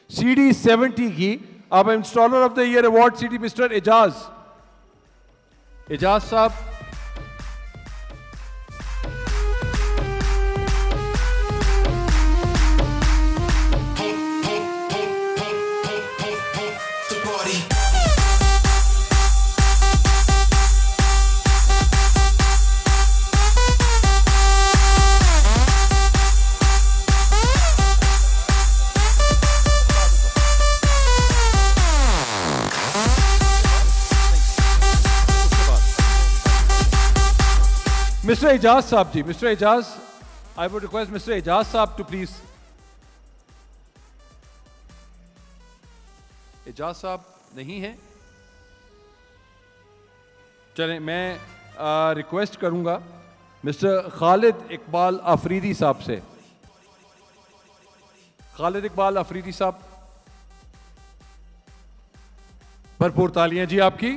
CD 70 की। अब installer of the year award CD mister Ejaz साहब, मिस्टर एजाज साहब जी, mister Ejaz, I would request mister Ejaz साहब टू प्लीज. एजाज साहब नहीं है. चलें, मैं रिक्वेस्ट करूंगा मिस्टर खालिद इकबाल अफरीदी साहब से. खालिद इकबाल अफरीदी साहब, भरपूर तालियां जी आपकी.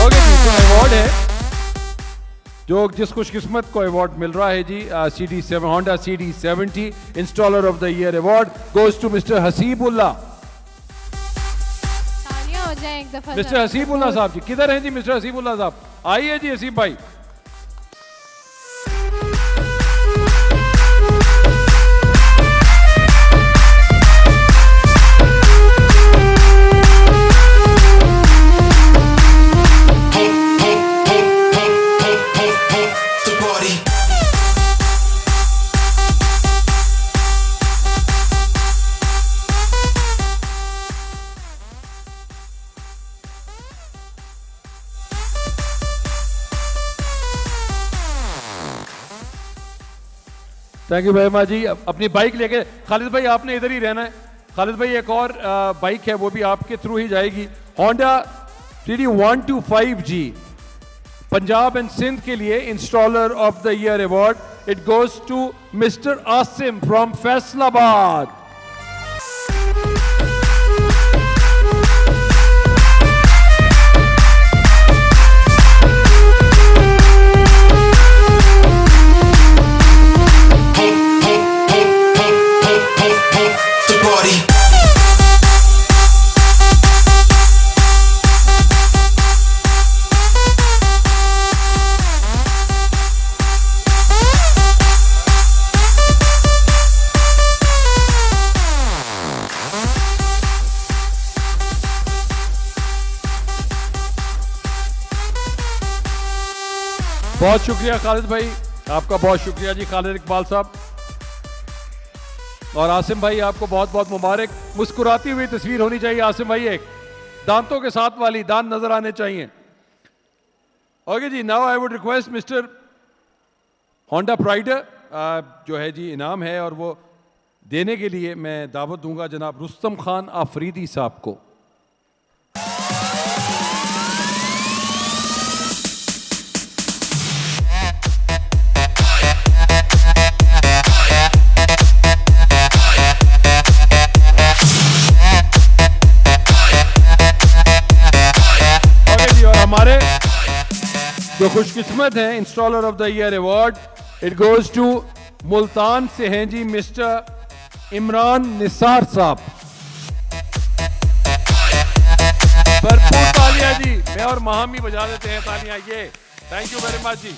ओके जी, जो अवार्ड है, जो जिस खुशकिस्मत को अवार्ड मिल रहा है जी, CD7 Honda CD70 installer of the year award goes to mister Haseebullah. तालियां हो जाए एक दफा. मिस्टर हसीबुल्लाह साहब जी किधर हैं जी? मिस्टर हसीबुल्लाह साहब आइए जी. हसीब भाई, थैंक यू वेरी मच जी. अपनी बाइक लेके खालिद भाई आपने इधर ही रहना है. खालिद भाई एक और बाइक है, वो भी आपके थ्रू ही जाएगी. Honda CD125G Punjab and Sindh के लिए installer of the year award. It goes to mister Asim from Faisalabad. बहुत शुक्रिया खालिद भाई, आपका बहुत शुक्रिया जी. खालिद इकबाल साहब और आसिम भाई, आपको बहुत बहुत मुबारक. मुस्कुराती हुई तस्वीर होनी चाहिए आसिम भाई, एक दांतों के साथ वाली, दांत नजर आने चाहिए. ओके जी, now I would request mister Honda Pridor जो है जी इनाम है, और वो देने के लिए मैं दावत दूंगा जनाब रुस्तम खान आफरीदी साहब को. हमारे जो खुशकिस्मत हैं installer of the year award, it goes to Multan से हैं जी मिस्टर इमरान निसार साहब. भरपूर तालियां जी. मैं और महामी बजा देते हैं तालियां. ये थैंक यू वेरी मच जी.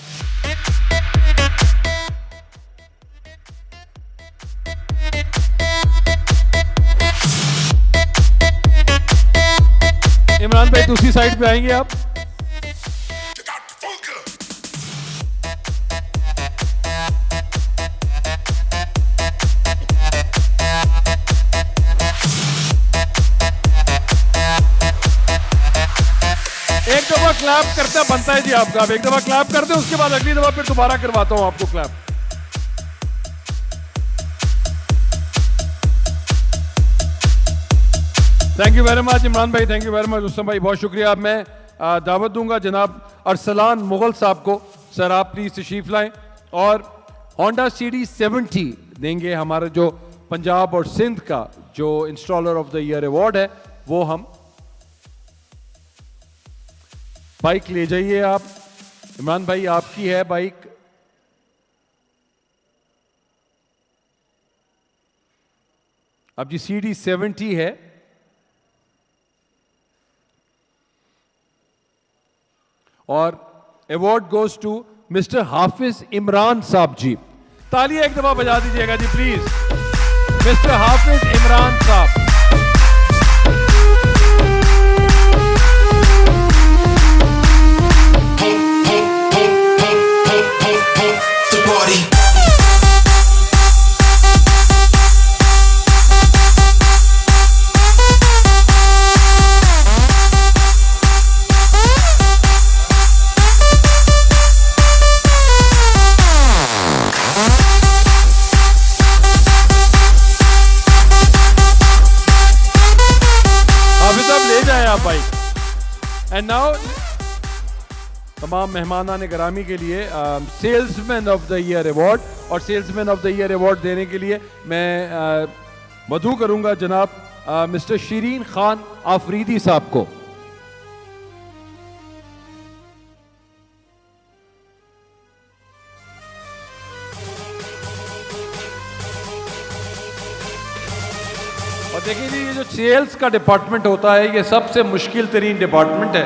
इमरान भाई दूसरी साइड पे आएंगे आप. एक दफा क्लैप करते बनता है जी आपका. आप एक दफा क्लैप करते हैं, उसके बाद अगली दफा फिर दोबारा करवाता हूं आपको clap. Thank you very much Imran भाई, thank you very much Rustam भाई, बहुत शुक्रिया. अब मैं दावत दूंगा जनाब अरसलान मुगल साहब को. सर आप प्लीज तशरीफ लाएं और होंडा CD70 देंगे. हमारा जो पंजाब और सिंध का जो installer of the year award है, वो हम बाइक ले जाइए आप. इमरान भाई आपकी है बाइक. अब जी CD70 है. और award goes to mister Hafiz Imran साहब जी. तालियां एक दफा बजा दीजिएगा जी प्लीज. मिस्टर हाफिज इमरान साहब. एंड नाउ तमाम मेहमानान गिरामी के लिए salesman of the year award, और salesman of the year award देने के लिए मैं मदऊ करूंगा जनाब मिस्टर शीरीन खान आफरीदी साहब को। और देखिए जी, ये जो सेल्स का डिपार्टमेंट होता है ये सबसे मुश्किल तरीन डिपार्टमेंट है,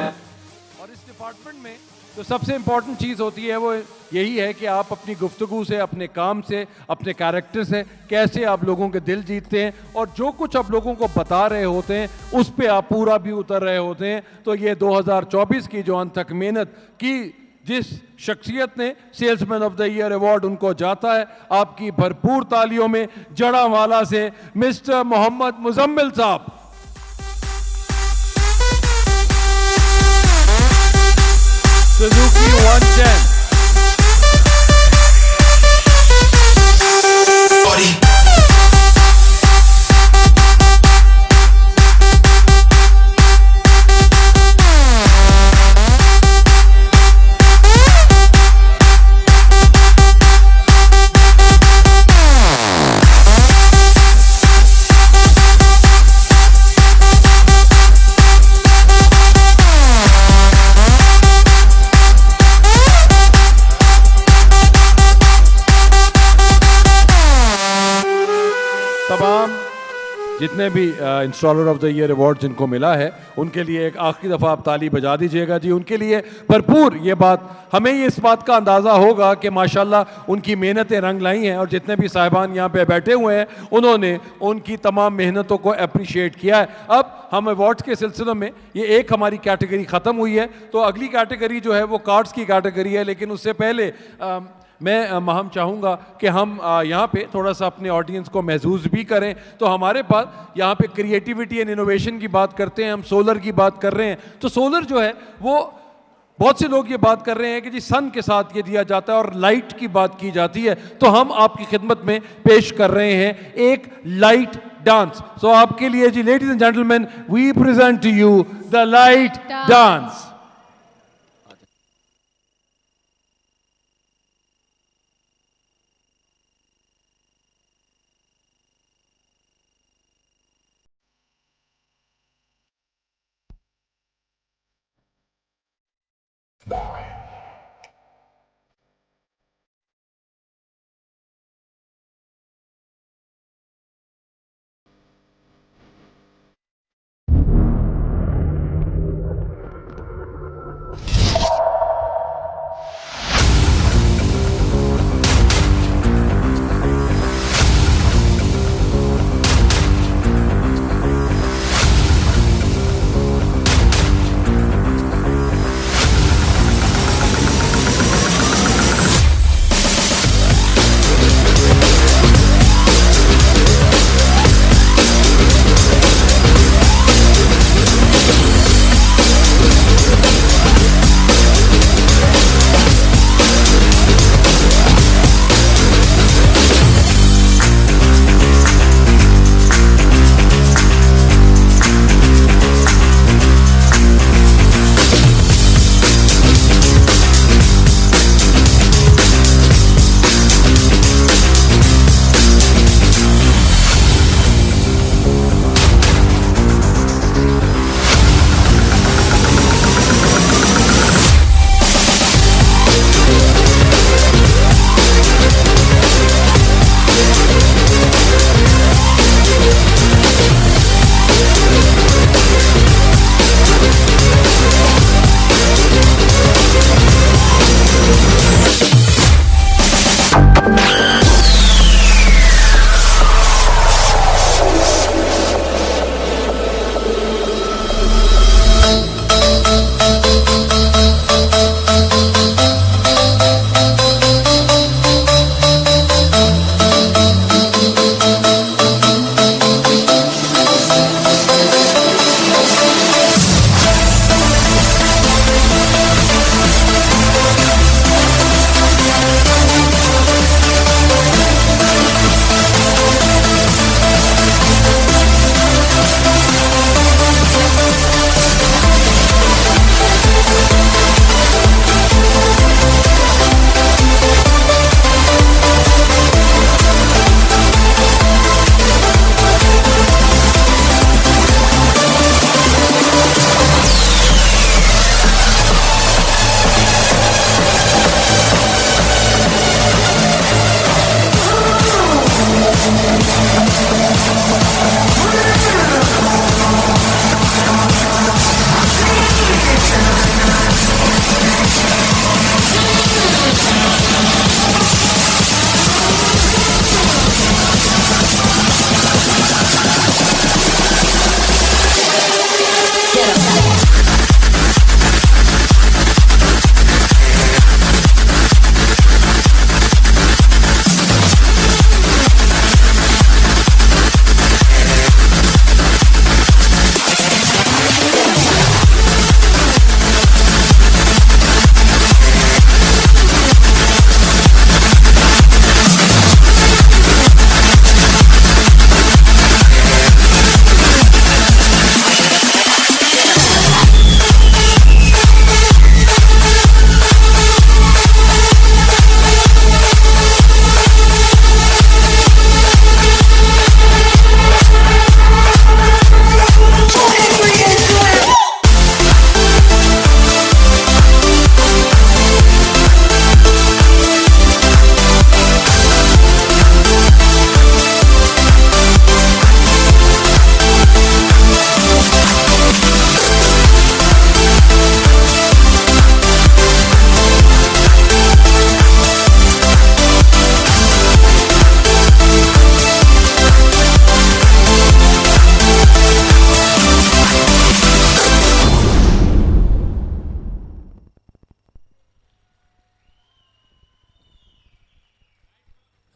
और इस डिपार्टमेंट में जो सबसे इंपॉर्टेंट चीज़ होती है वो यही है कि आप अपनी गुफ्तगू से, अपने काम से, अपने कैरेक्टर से कैसे आप लोगों के दिल जीतते हैं, और जो कुछ आप लोगों को बता रहे होते हैं उस पर आप पूरा भी उतर रहे होते हैं। तो ये 2024 की जो अनथक मेहनत की जिस शख्सियत ने salesman of the year award उनको जाता है, आपकी भरपूर तालियों में जड़ावाला से मिस्टर मोहम्मद मुजम्मिल साहब। सुजुकी 110। तमाम जितने भी installer of the year award जिनको मिला है उनके लिए एक आखिरी दफ़ा आप ताली बजा दीजिएगा जी। उनके लिए भरपूर ये बात, हमें ये इस बात का अंदाज़ा होगा कि माशाल्लाह उनकी मेहनतें रंग लाई हैं, और जितने भी साहिबान यहाँ पे बैठे हुए हैं उन्होंने उनकी तमाम मेहनतों को अप्रिशिएट किया है। अब हम अवार्ड्स के सिलसिले में ये एक हमारी कैटेगरी ख़त्म हुई है, तो अगली कैटेगरी जो है वो कार्ड्स की कैटेगरी है। लेकिन उससे पहले मैं महम चाहूँगा कि हम यहाँ पे थोड़ा सा अपने ऑडियंस को महसूस भी करें। तो हमारे पास यहाँ पे क्रिएटिविटी एंड इनोवेशन की बात करते हैं, हम सोलर की बात कर रहे हैं। तो सोलर जो है वो बहुत से लोग ये बात कर रहे हैं कि जी सन के साथ ये दिया जाता है और लाइट की बात की जाती है, तो हम आपकी खिदमत में पेश कर रहे हैं एक लाइट डांस। सो आपके लिए जी ladies and gentleman, we present to you the light dance.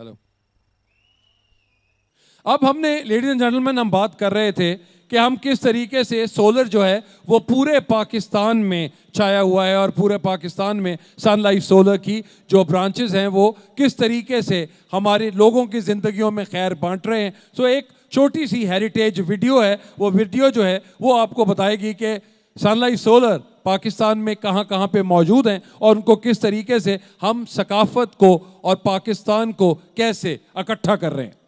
Hello. अब हमने लेडीज एंड जेंटलमैन हम बात कर रहे थे कि हम किस तरीके से सोलर जो है वो पूरे पाकिस्तान में छाया हुआ है और पूरे पाकिस्तान में सन लाइफ सोलर की जो ब्रांचेस हैं वो किस तरीके से हमारे लोगों की ज़िंदगियों में खैर बांट रहे हैं। सो एक छोटी सी हेरिटेज वीडियो है, वो वीडियो जो है वो आपको बताएगी कि सन लाइफ सोलर पाकिस्तान में कहाँ कहाँ पे मौजूद हैं और उनको किस तरीके से हम सकाफत को और पाकिस्तान को कैसे इकट्ठा कर रहे हैं।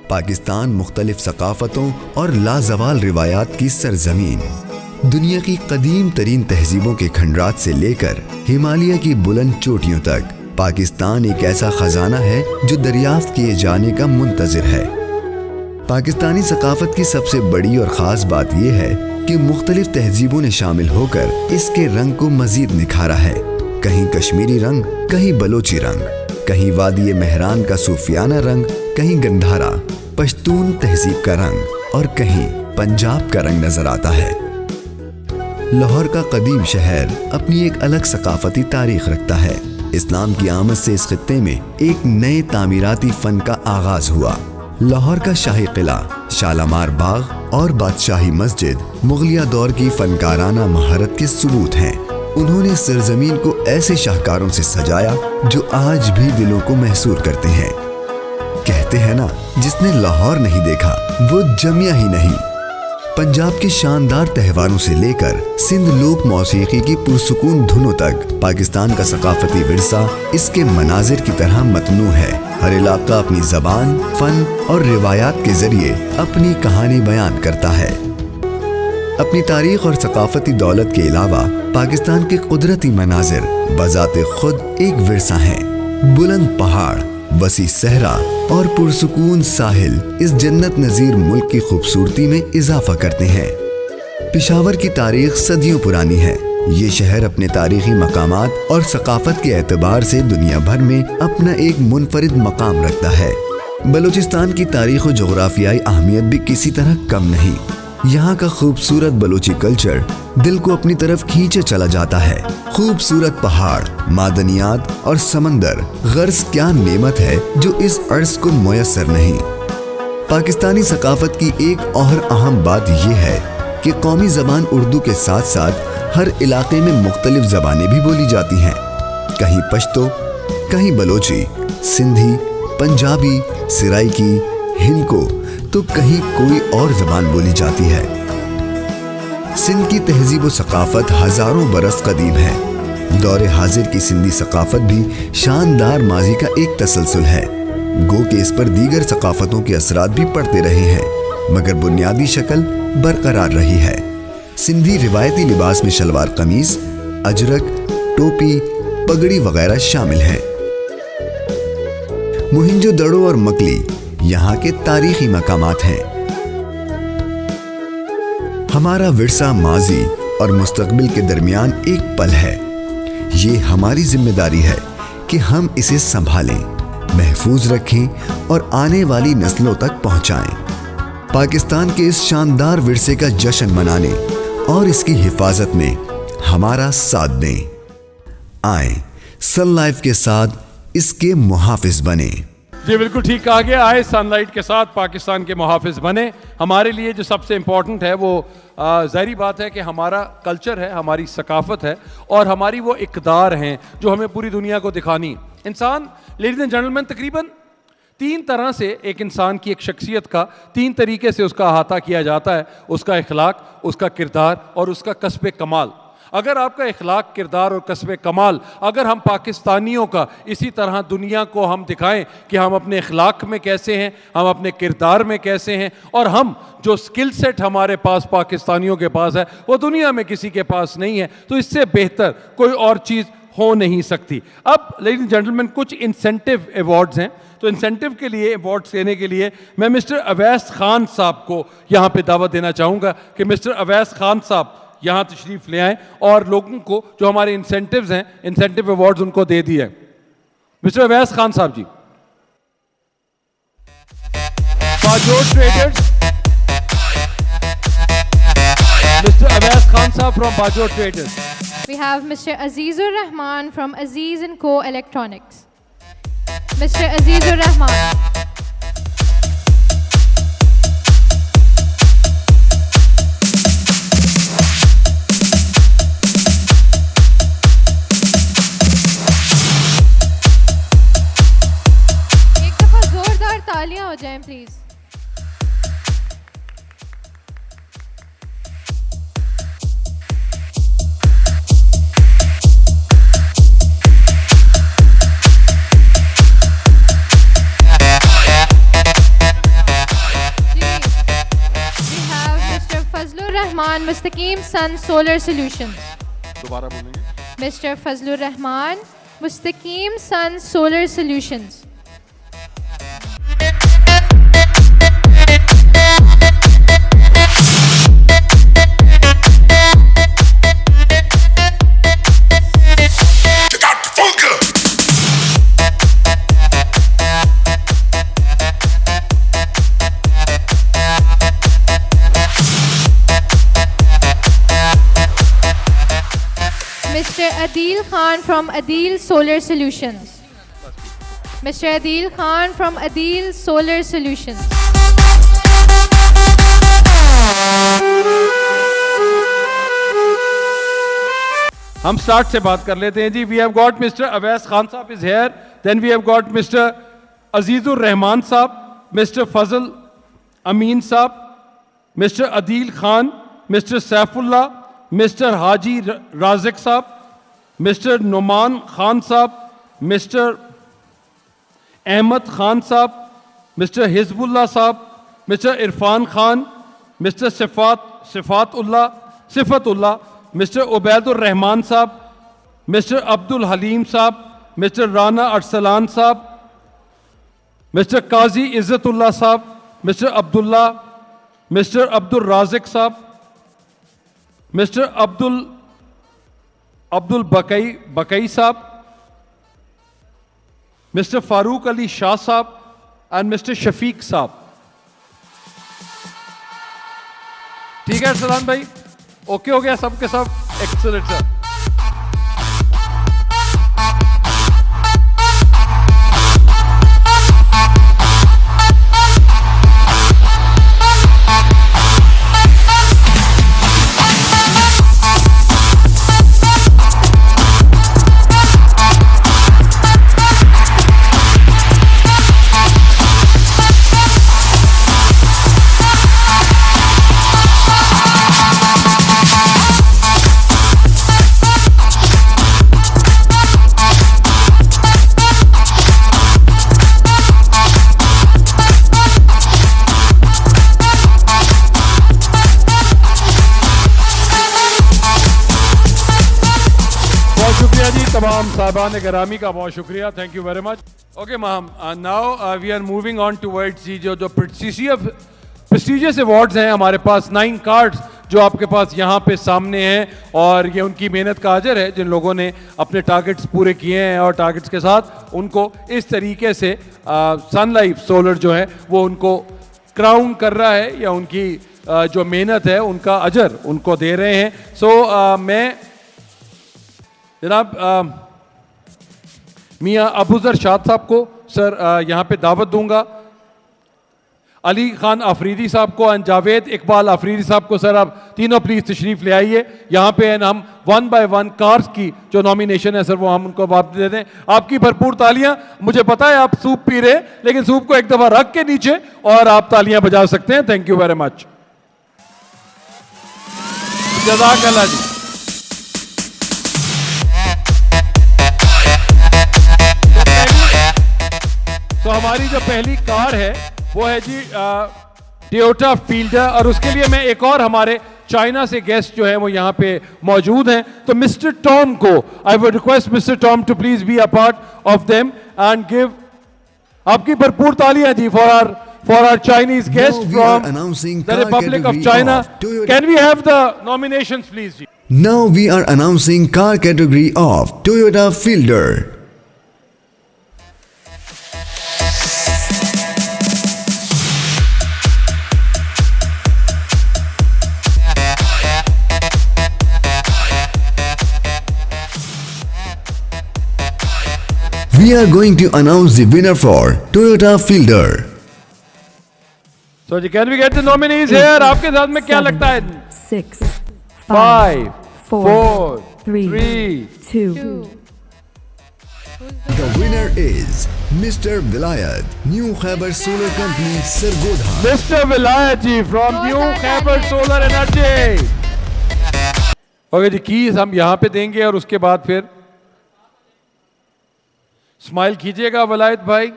पाकिस्तान मुख्तलिफ सकाफ़तों और लाजवाल रिवायात की सरजमीन, दुनिया की कदीम तरीन तहजीबों के खंडरात से लेकर हिमालय की बुलंद चोटियों तक पाकिस्तान एक ऐसा खजाना है जो दरियाफ्त किए जाने का मुंतज़िर है। पाकिस्तानी सकाफत की सबसे बड़ी और ख़ास बात यह है कि मुख्तलिफ तहजीबों ने शामिल होकर इसके रंग को मज़ीद निखारा है। कहीं कश्मीरी रंग, कहीं बलोची रंग, कहीं वादी मेहरान का सूफियाना रंग, कहीं गंधारा पश्तून तहजीब का रंग और कहीं पंजाब का रंग नजर आता है। लाहौर का कदीम शहर अपनी एक अलग सकाफती तारीख रखता है। इस्लाम की आमद से इस खित्ते में एक नए तामीराती फन का आगाज हुआ। लाहौर का शाही किला, शालामार बाग और बादशाही मस्जिद मुगलिया दौर की फनकाराना महारत के सबूत हैं। उन्होंने सरजमीन को ऐसे शाहकारों से सजाया जो आज भी दिलों को महसूर करते हैं। कहते हैं ना, जिसने लाहौर नहीं देखा वो जमिया ही नहीं। पंजाब के शानदार त्योहारों से लेकर सिंध लोक मौसीकी की पुरसुकून धुनों तक पाकिस्तान का सकाफती विरसा इसके मनाजिर की तरह मतनू है। हर इलाका अपनी जबान, फन और रिवायात के जरिए अपनी कहानी बयान करता है। अपनी तारीख और सकाफती दौलत के अलावा पाकिस्तान के कुदरती मनाजिर बजाते खुद एक विरसा हैं। बुलंद पहाड़, वसी सहरा और पुरसुकून साहिल इस जन्नत नज़ीर मुल्क की खूबसूरती में इजाफा करते हैं। पेशावर की तारीख सदियों पुरानी है। ये शहर अपने तारीखी मकामात और सकाफत के एतबार से दुनिया भर में अपना एक मुनफरिद मकाम रखता है। बलूचिस्तान की तारीख और जोग्राफियाई अहमियत भी किसी तरह कम नहीं। यहाँ का खूबसूरत बलूची कल्चर दिल को अपनी तरफ खींचे चला जाता है। खूबसूरत पहाड़, मादनियात और समंदर गर्ज क्या नेमत है जो इस अर्ज को मुयस्सर नहीं। पाकिस्तानी सकाफत की एक और अहम बात यह है कि कौमी जबान उर्दू के साथ साथ हर इलाके में मुख्तलिफ जबानें भी बोली जाती हैं। कहीं पश्तो, कहीं बलोची, सिंधी, पंजाबी, सिराइकी, हिंदको तो कहीं कोई और जबान बोली जाती है। सिंध की तहजीब व सकाफत हजारों बरस कदीम है। दौरे हाजिर की सिंधी सकाफत भी शानदार माजी का एक तसलसल है। गो के इस पर दीगर सकाफतों के असरात भी पड़ते रहे हैं, मगर बुनियादी शक्ल बरकरार रही है। सिंधी रिवायती लिबास में शलवार कमीज, अजरक, टोपी, पगड़ी वगैरह शामिल हैं। मोहिंजोदड़ो और मकली यहाँ के तारीखी मकामात हैं। हमारा विरसा माजी और मुस्तकबिल के दरमियान एक पल है। ये हमारी जिम्मेदारी है कि हम इसे संभालें, महफूज रखें और आने वाली नस्लों तक पहुंचाएं। पाकिस्तान के इस शानदार विरसे का जश्न मनाने और इसकी हिफाजत में हमारा साथ दें। आए सन लाइफ के साथ इसके मुहाफिज बने। जी बिल्कुल ठीक कहा गया। आए सनलाइट के साथ पाकिस्तान के मुहाफिज बने। हमारे लिए जो सबसे इम्पोर्टेंट है वो ज़ाहिरी बात है कि हमारा कल्चर है, हमारी सकाफत है और हमारी वो इक़दार हैं जो हमें पूरी दुनिया को दिखानी है। इंसान, लेडीज़ एंड जेंटलमैन, तकरीबन 3 तरह से एक इंसान की एक शख्सियत का 3 तरीके से उसका अहाता किया जाता है। उसका इखलाक, उसका किरदार और उसका कस्ब कमाल। अगर आपका इखलाक, किरदार और कस्ब कमाल अगर हम पाकिस्तानियों का इसी तरह दुनिया को हम दिखाएं कि हम अपने इखलाक में कैसे हैं, हम अपने किरदार में कैसे हैं और हम जो स्किल सेट हमारे पास पाकिस्तानियों के पास है वो दुनिया में किसी के पास नहीं है, तो इससे बेहतर कोई और चीज़ हो नहीं सकती। अब लेडीज एंड जेंटलमैन, कुछ इंसेंटिव अवार्ड्स हैं, तो इंसेंटिव के लिए, अवार्ड्स देने के लिए मैं मिस्टर अवैस खान साहब को यहाँ पे दावत देना चाहूँगा कि मिस्टर अवैस खान साहब यहाँ तशरीफ़ ले आएँ और लोगों को जो हमारे इंसेंटिव्स हैं, इंसेंटिव अवार्ड्स उनको दे दिए। मिस्टर अवैस खान साहब जी। Bajor Traders. Mr. Awais Khan Saab from Bajor Traders. We have Mr. Azizur Rahman from Aziz & Co. Electronics. Mr. Azizur Rahman. एक दफा जोरदार तालियां हो जाएं please. Rahman Mustaqim Sun Solar Solutions. दोबारा बोलेंगे. Mr. Fazlur Rahman Mustaqim Sun Solar Solutions. Mr. Adil Khan from Adil Solar Solutions. Mr. Adil Khan from Adil Solar Solutions. हम start से बात कर लेते हैं जी. We have got mister Awais Khan साहब is here. Then we have got mister Azizur Rahman साहब, mister Fazal Amin साहब, mister Adil Khan, mister Saifullah, mister Haji Raziq साहब, मिस्टर नुमान खान साहब, मिस्टर अहमद खान साहब, मिस्टर हिजबुल्ला साहब, mister Irfan Khan, mister Sifatullah, mister Ubaidur Rahman साहब, मिस्टर अब्दुल हलीम साहब, मिस्टर राना अरसलान साहब, मिस्टर काजी इज़्ज़तुल्लाह साहब, मिस्टर अब्दुल्ला, मिस्टर अब्दुल राजिक साहब, मिस्टर अब्दुल बकई साहब, मिस्टर फारूक अली शाह साहब एंड मिस्टर शफीक साहब. ठीक है सलाम भाई, ओके हो गया सबके सब. Excellent sir. तमाम साहबान गिरामी का बहुत शुक्रिया. Thank you very much. Okay ma'am, now we are moving on towards जो प्रेस्टिजियस अवार्ड्स हैं हमारे पास. 9 कार्ड्स जो आपके पास यहाँ पे सामने हैं, और ये उनकी मेहनत का अजर है जिन लोगों ने अपने टारगेट्स पूरे किए हैं, और टारगेट्स के साथ उनको इस तरीके से सन लाइफ सोलर जो है वो उनको क्राउन कर रहा है, या उनकी जो मेहनत है उनका अजर उनको दे रहे हैं. सो मैं जनाब मियाँ अबूजर शाद साहब को सर यहाँ पे दावत दूंगा. अली खान अफरीदी साहब को और जावेद इकबाल अफरीदी साहब को सर आप तीनों प्लीज़ तशरीफ़ ले आइए यहाँ पे. हम 1 by 1 कार्स की जो नॉमिनेशन है सर वो हम उनको वापस दे दें. आपकी भरपूर तालियां. मुझे पता है आप सूप पी रहे, लेकिन सूप को एक दफ़ा रख के नीचे और आप तालियां बजा सकते हैं. Thank you very much. जज़ाकल्लाह जी. तो हमारी जो पहली कार है वो है जी टोयोटा फील्डर, और उसके लिए मैं एक और हमारे चाइना से गेस्ट जो है वो यहाँ पे मौजूद हैं. तो मिस्टर टॉम को I would request mister Tom to please be a part of them and give. आपकी भरपूर तालियां जी for our Chinese guest from the Republic of China. Can we have the nominations please ji? Now we are announcing car category of Toyota Fielder. We are going to announce the winner for Toyota Fielder. So, can we get the nominees here? आपके साथ में क्या लगता है? 6, 5, 4, 3, 2. The winner is Mr. Vilayat, New Khyber Solar Company, Sargodha. Mr. Vilayat ji from New Khyber Solar Energy. Okay जी, कीज हम यहाँ पे देंगे और उसके बाद फिर स्माइल कीजिएगा विलायत भाई।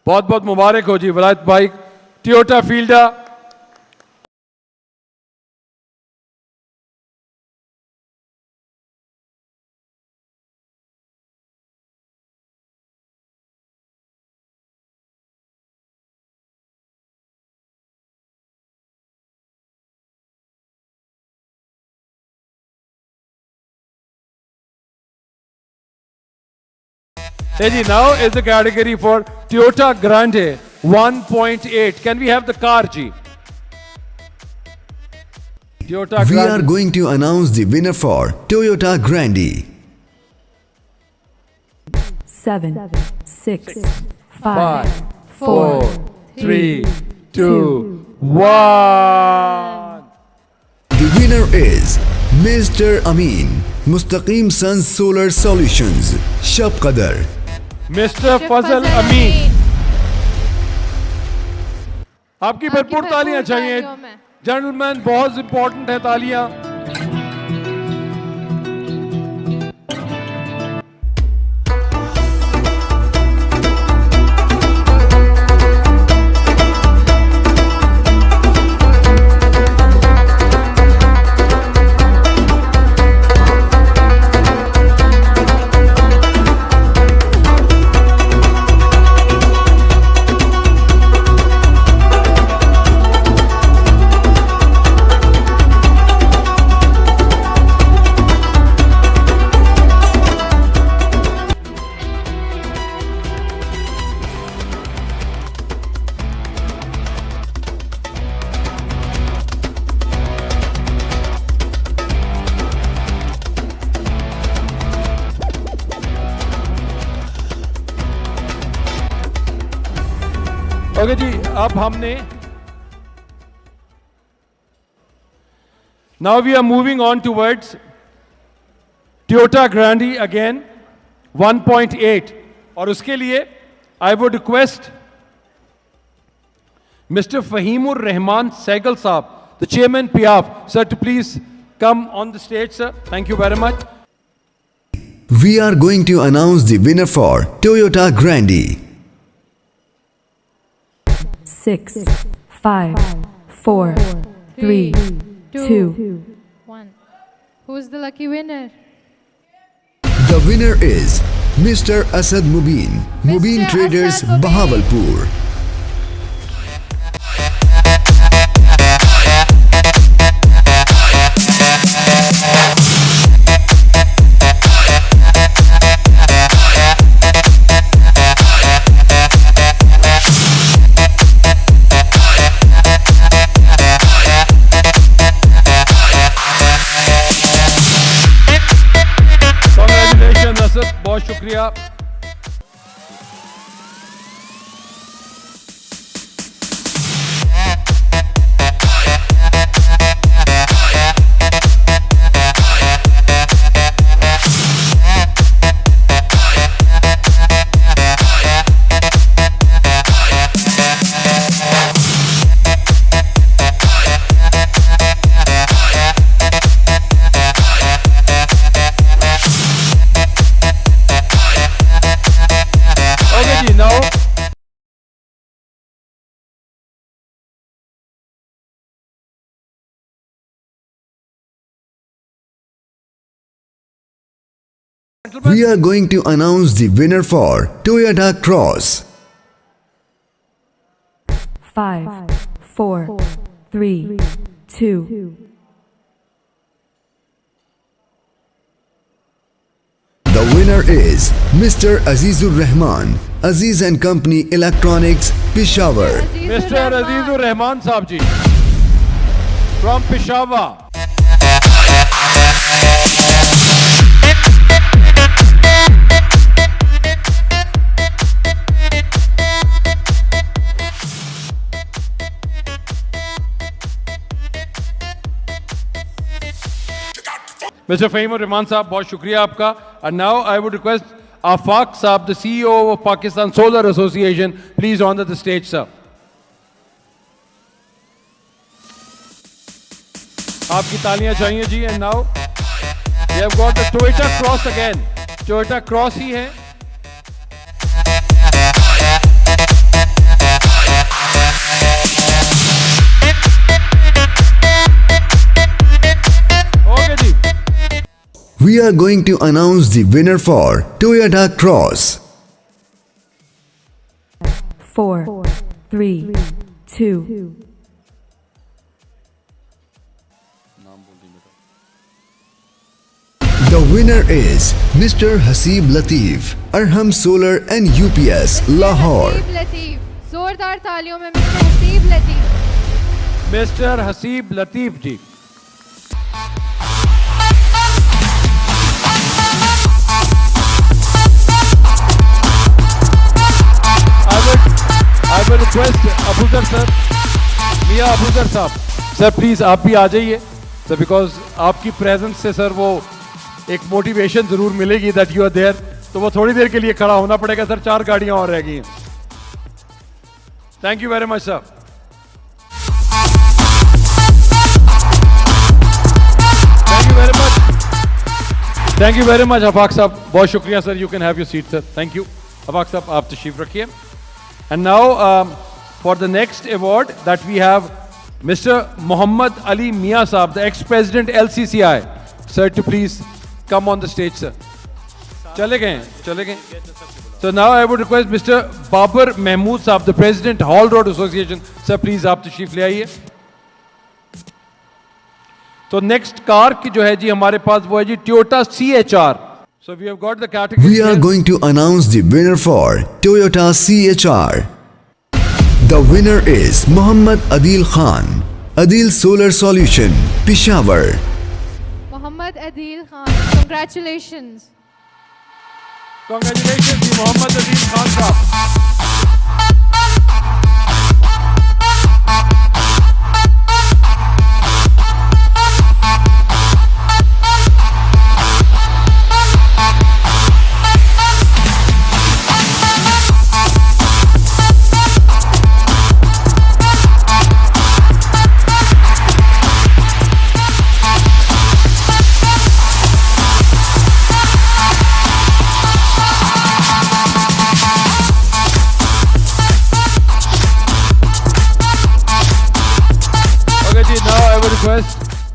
बहुत बहुत मुबारक हो जी विलायत भाई, Toyota fielder. Now is the category for Toyota Grande 1.8. Can we have the car, G? Toyota We are Grande. going to announce the winner for Toyota Grande. 7, 6, 5, 5, 4, 3, 2, 1. The winner is Mr. Amin, Mustaqim Sons Solar Solutions, Shab Qadar. Mr. Fazal Amin. आपकी भरपूर तालियां चाहिए gentleman, बहुत important है तालियां। Okay जी, अब हमने now we are moving on towards Toyota Grandi again 1.8, और उसके लिए I would request mister Fahimur Rahman Saigal साहब, the chairman PIAF, sir, to please come on the stage, sir. Thank you very much. We are going to announce the winner for Toyota Grande. 6, 5, 4, 3, 2. 1. Who's the lucky winner? The winner is Mr. Asad Mubin, Mubin Mr. Traders, Asad Mubin. Bahawalpur. Congratulation Asad, बहुत शुक्रिया। We are going to announce the winner for Toyota Cross. 5, 4, 3, 2. The winner is Mr. Azizur Rahman, Aziz and Company Electronics, Peshawar. Mister Azizur Rahman साहब जी। from Peshawar. Mr. Fahim Rahman Saab, बहुत शुक्रिया आपका. And now I would request Afaq Saab, the CEO of Pakistan Solar Association, please honor the stage, sir. आपकी तालियां चाहिए जी. And now we have got the Toyota Cross again. Toyota Cross ही है. Okay ji. We are going to announce the winner for Toyota Cross. 4, 3, 2, The winner is Mr. Haseeb Latif, Arham Solar and UPS, Lahore. Haseeb Latif, जोरदार तालियों में mister Haseeb Latif. Mr. Haseeb Latif ji. I will request Abuzar sir, Mia Abuzar साहब, sir please आप भी आ जाइए, sir because आपकी presence से sir वो एक motivation जरूर मिलेगी that you are there, तो वो थोड़ी देर के लिए खड़ा होना पड़ेगा sir, 4 गाड़ियां और रह गई हैं. Thank you very much sir. Thank you very much. Thank you very much Afaq साहब, बहुत शुक्रिया sir, you can have your seat sir. Thank you. Afaq साहब आप तशरीफ रखिए. And now for the next award that we have Mr. Muhammad Ali Mia Saab, the ex-president LCCI. Sir, to please come on the stage, sir. Chale gaye. So now I would request Mr. Babar Mahmood Saab, the president Hall Road Association. Sir, please आप तशरीफ ले आइए. तो next car की जो है जी हमारे पास वो है जी Toyota CHR. So we have got the category. We are going to announce the winner for Toyota CHR. The winner is Muhammad Adil Khan, Adil Solar Solution, Peshawar. Muhammad Adil Khan, congratulations. Congratulations ji Muhammad Adil Khan साहब.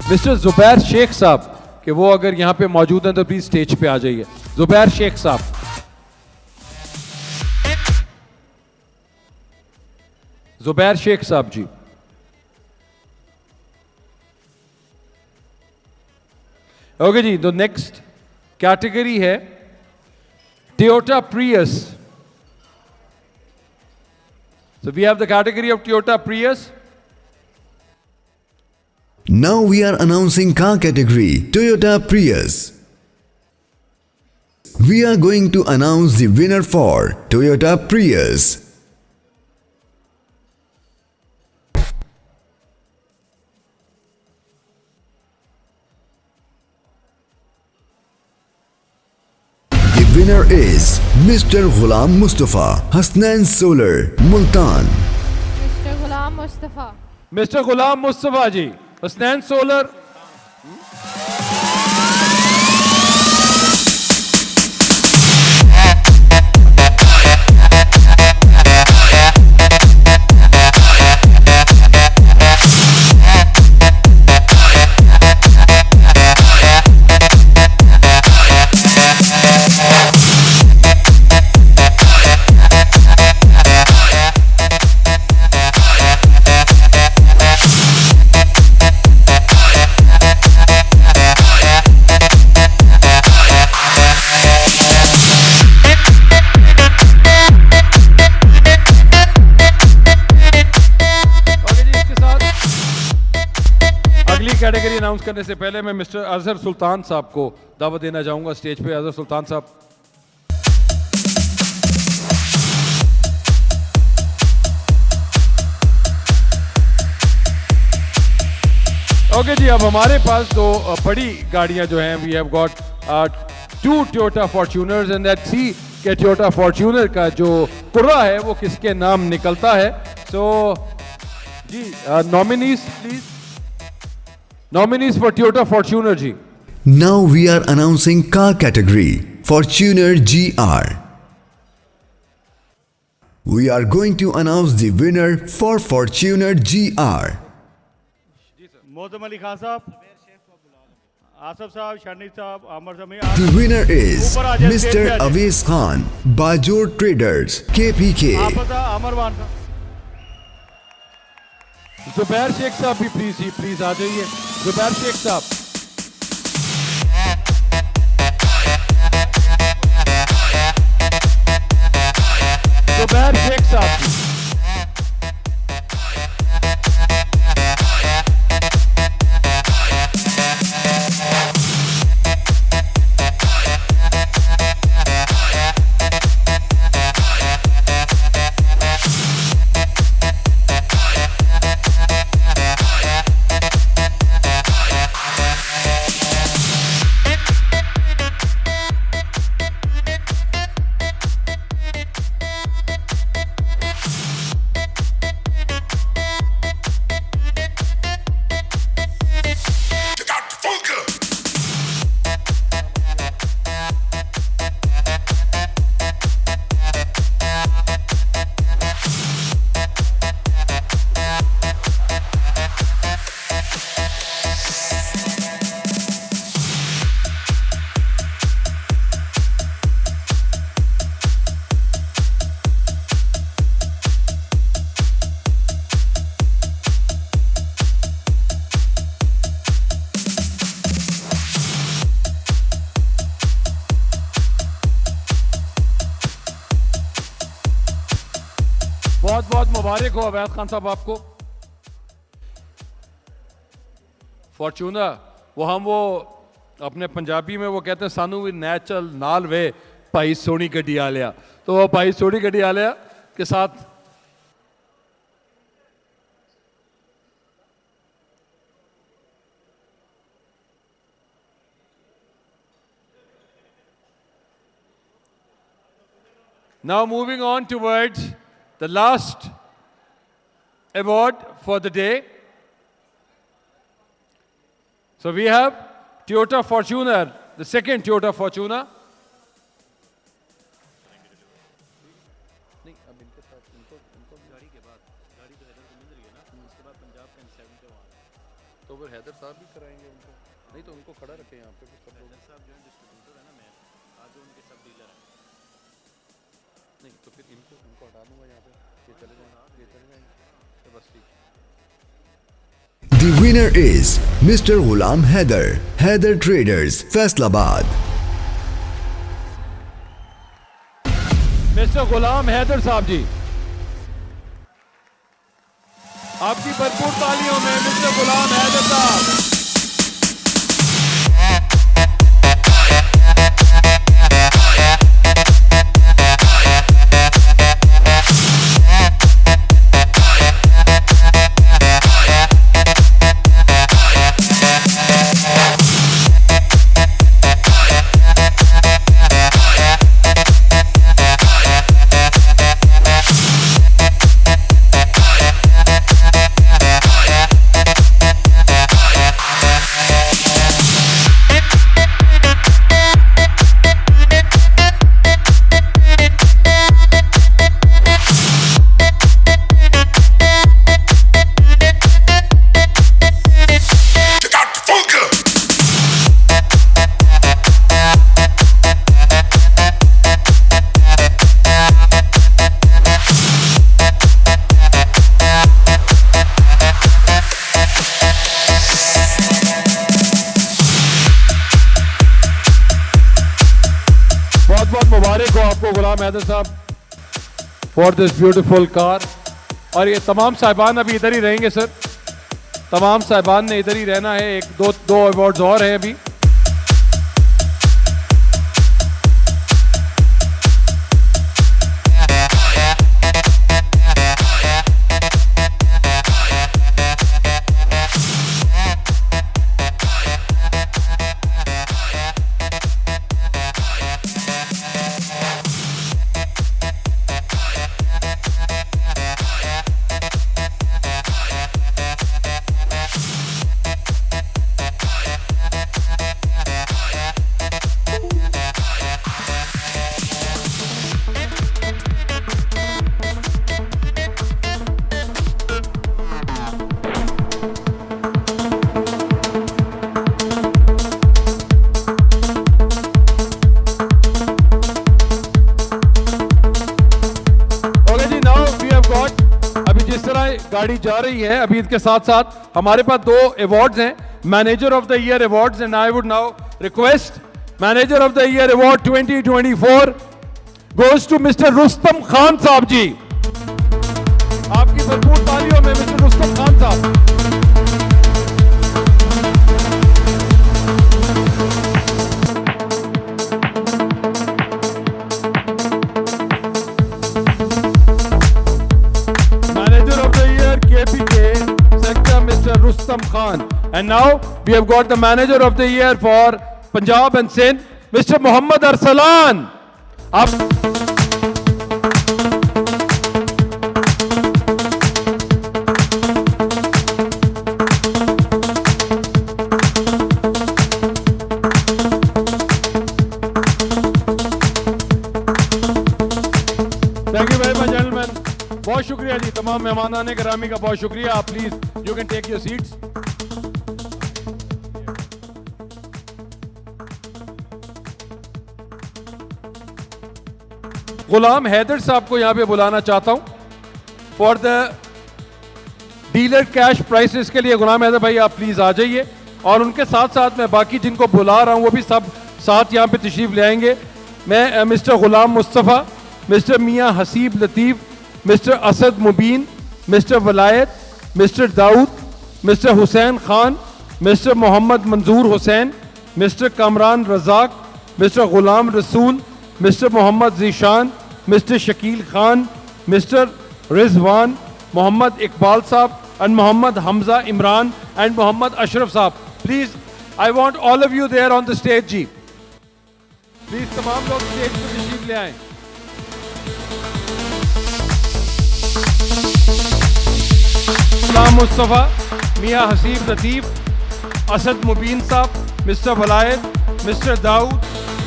Mister Zubair Sheikh साहब कि वो अगर यहाँ पे मौजूद हैं तो प्लीज स्टेज पे आ जाइए. जुबैर शेख साहब. जुबैर शेख साहब जी. ओके जी, तो नेक्स्ट कैटेगरी है Toyota Prius. So we have the category of Toyota Prius. Now we are announcing car category Toyota Prius. We are going to announce the winner for Toyota Prius. The winner is Mr. Ghulam Mustafa, Hasnan Solar, Multan. Mr. Ghulam Mustafa. Mr. Ghulam Mustafa ji, Hasnan Solar. करने से पहले मैं mister Azhar सुल्तान साहब को दावत देना चाहूँगा stage पे। अजहर सुल्तान साहब। ओके जी, अब हमारे पास दो बड़ी गाड़ियां जो हैं, we have got 2 Toyota Fortuners and let's see कि टोयोटा फॉर्च्यूनर का जो कुर्रा है वो किसके नाम निकलता है। सो जी, nominees please, nominees for Toyota Fortuner जी। Now we are announcing car category Fortuner GR. We are going to announce the winner for Fortuner GR. मोहतम अली खान साहब, आसफ साहब, शनीद साहब, आमर समी। The winner is Mr. Awees Khan, Bajor Traders, KPK. अमरवान साहब। जुबैर शेख साहब भी please ji, please आ जाइए। जुबैर शेख साहब। जुबैर शेख साहब जी। बहुत बहुत मुबारक हो अवैध खान साहब आपको। फॉर्च्यूनर वो अपने पंजाबी में वो कहते हैं सानू भी नेचुरल नाल वे भाई सोनी गड्डी आ लिया, तो वो भाई सोनी गड्डी आ लिया के साथ now moving on towards the last award for the day. So we have Toyota Fortuner, the second Toyota Fortuner. तो फिर हैदर साहब भी कराएंगे उनको, नहीं तो उनको खड़ा रखें यहाँ पे सब लोग। हैदर साहब जो है डिस्ट्रीब्यूटर है ना, मैं आज उनके सब डीलर हैं। नहीं तो फिर इनको हटा दूंगा यहाँ पे, ये चले जाएंगे तो बस ठीक। The winner is Mr. Ghulam Haider, Haider Traders, Faisalabad. Mister Ghulam Haider साहब जी, आपकी भरपूर तालियों में मिस्टर गुलाम हैदर साहब। मुबारक हो आपको गुलाम हैदर साहब फॉर दिस ब्यूटीफुल कार। और ये तमाम साहिबान अभी इधर ही रहेंगे सर। तमाम साहिबान ने इधर ही रहना है, एक दो अवार्ड्स और हैं अभी। गाड़ी जा रही है अभी, इसके साथ साथ हमारे पास 2 अवार्ड्स हैं, manager of the year awards, and I would now request manager of the year award 2024 goes to mister Rustam Khan साहब जी। आपकी भरपूर तालियों में मिस्टर रुस्तम खान साहब। Rustam Khan. And now we have got the manager of the year for Punjab and Sindh, Mr. Muhammad Arsalan. Thank you very much, gentlemen. बहुत शुक्रिया जी, तमाम मेहमानाने गिरामी का बहुत शुक्रिया। आप please you can take your seats. Ghulam Haider Sahab को यहां पे बुलाना चाहता हूं for the dealer cash prices के लिए। गुलाम हैदर भाई आप प्लीज आ जाइए, और उनके साथ साथ मैं बाकी जिनको बुला रहा हूं वो भी सब साथ यहां पे तशरीफ ले आएंगे। मैं mister Ghulam Mustafa, mister Mian Haseeb Latif, mister Asad Mubeen, mister Wilayat, mister Daud, mister Hussain Khan, mister Mohammad Manzoor Hussain, mister Kamran Razzaq, mister Ghulam Rasool, mister Mohammad Zeeshan, mister Shakeel Khan, mister Rizwan, Mohammad Iqbal Sahab, and Mohammad Hamza Imran, and Mohammad Ashraf Sahab. Please I want all of you there on the stage जी। प्लीज तमाम लोग स्टेज पर तशरीफ ले आएं। गुलाम मुस्तफ़ा, मियां हसीब लतीफ़, Asad Mubeen Sahab, mister Wilayat, mister Daud,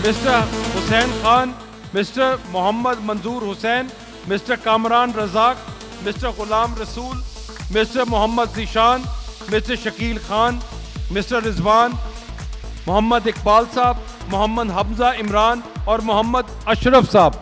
mister Hussain Khan, mister Mohammad Manzoor Hussain, mister Kamran Razzaq, mister Ghulam Rasool, mister Mohammad Zeeshan, mister Shakeel Khan, mister Rizwan, Mohammad Iqbal Sahab, Mohammad Hamza Imran और मोहम्मद अशरफ साहब।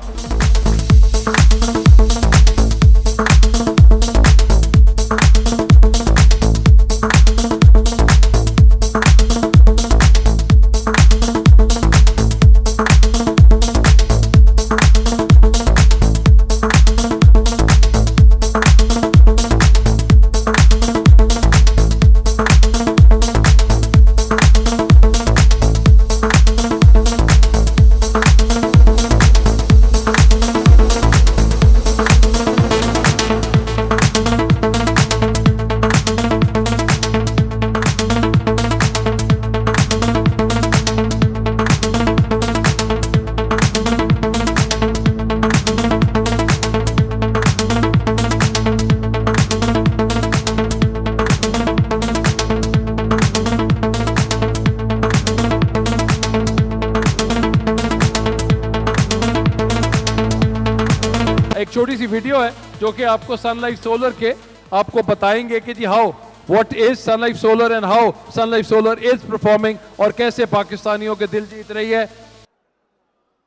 एक छोटी सी वीडियो है जो कि आपको सन लाइफ सोलर के आपको बताएंगे कि जी how what is Sun Life Solar and how Sun Life Solar is performing, और कैसे पाकिस्तानियों के दिल जीत रही है।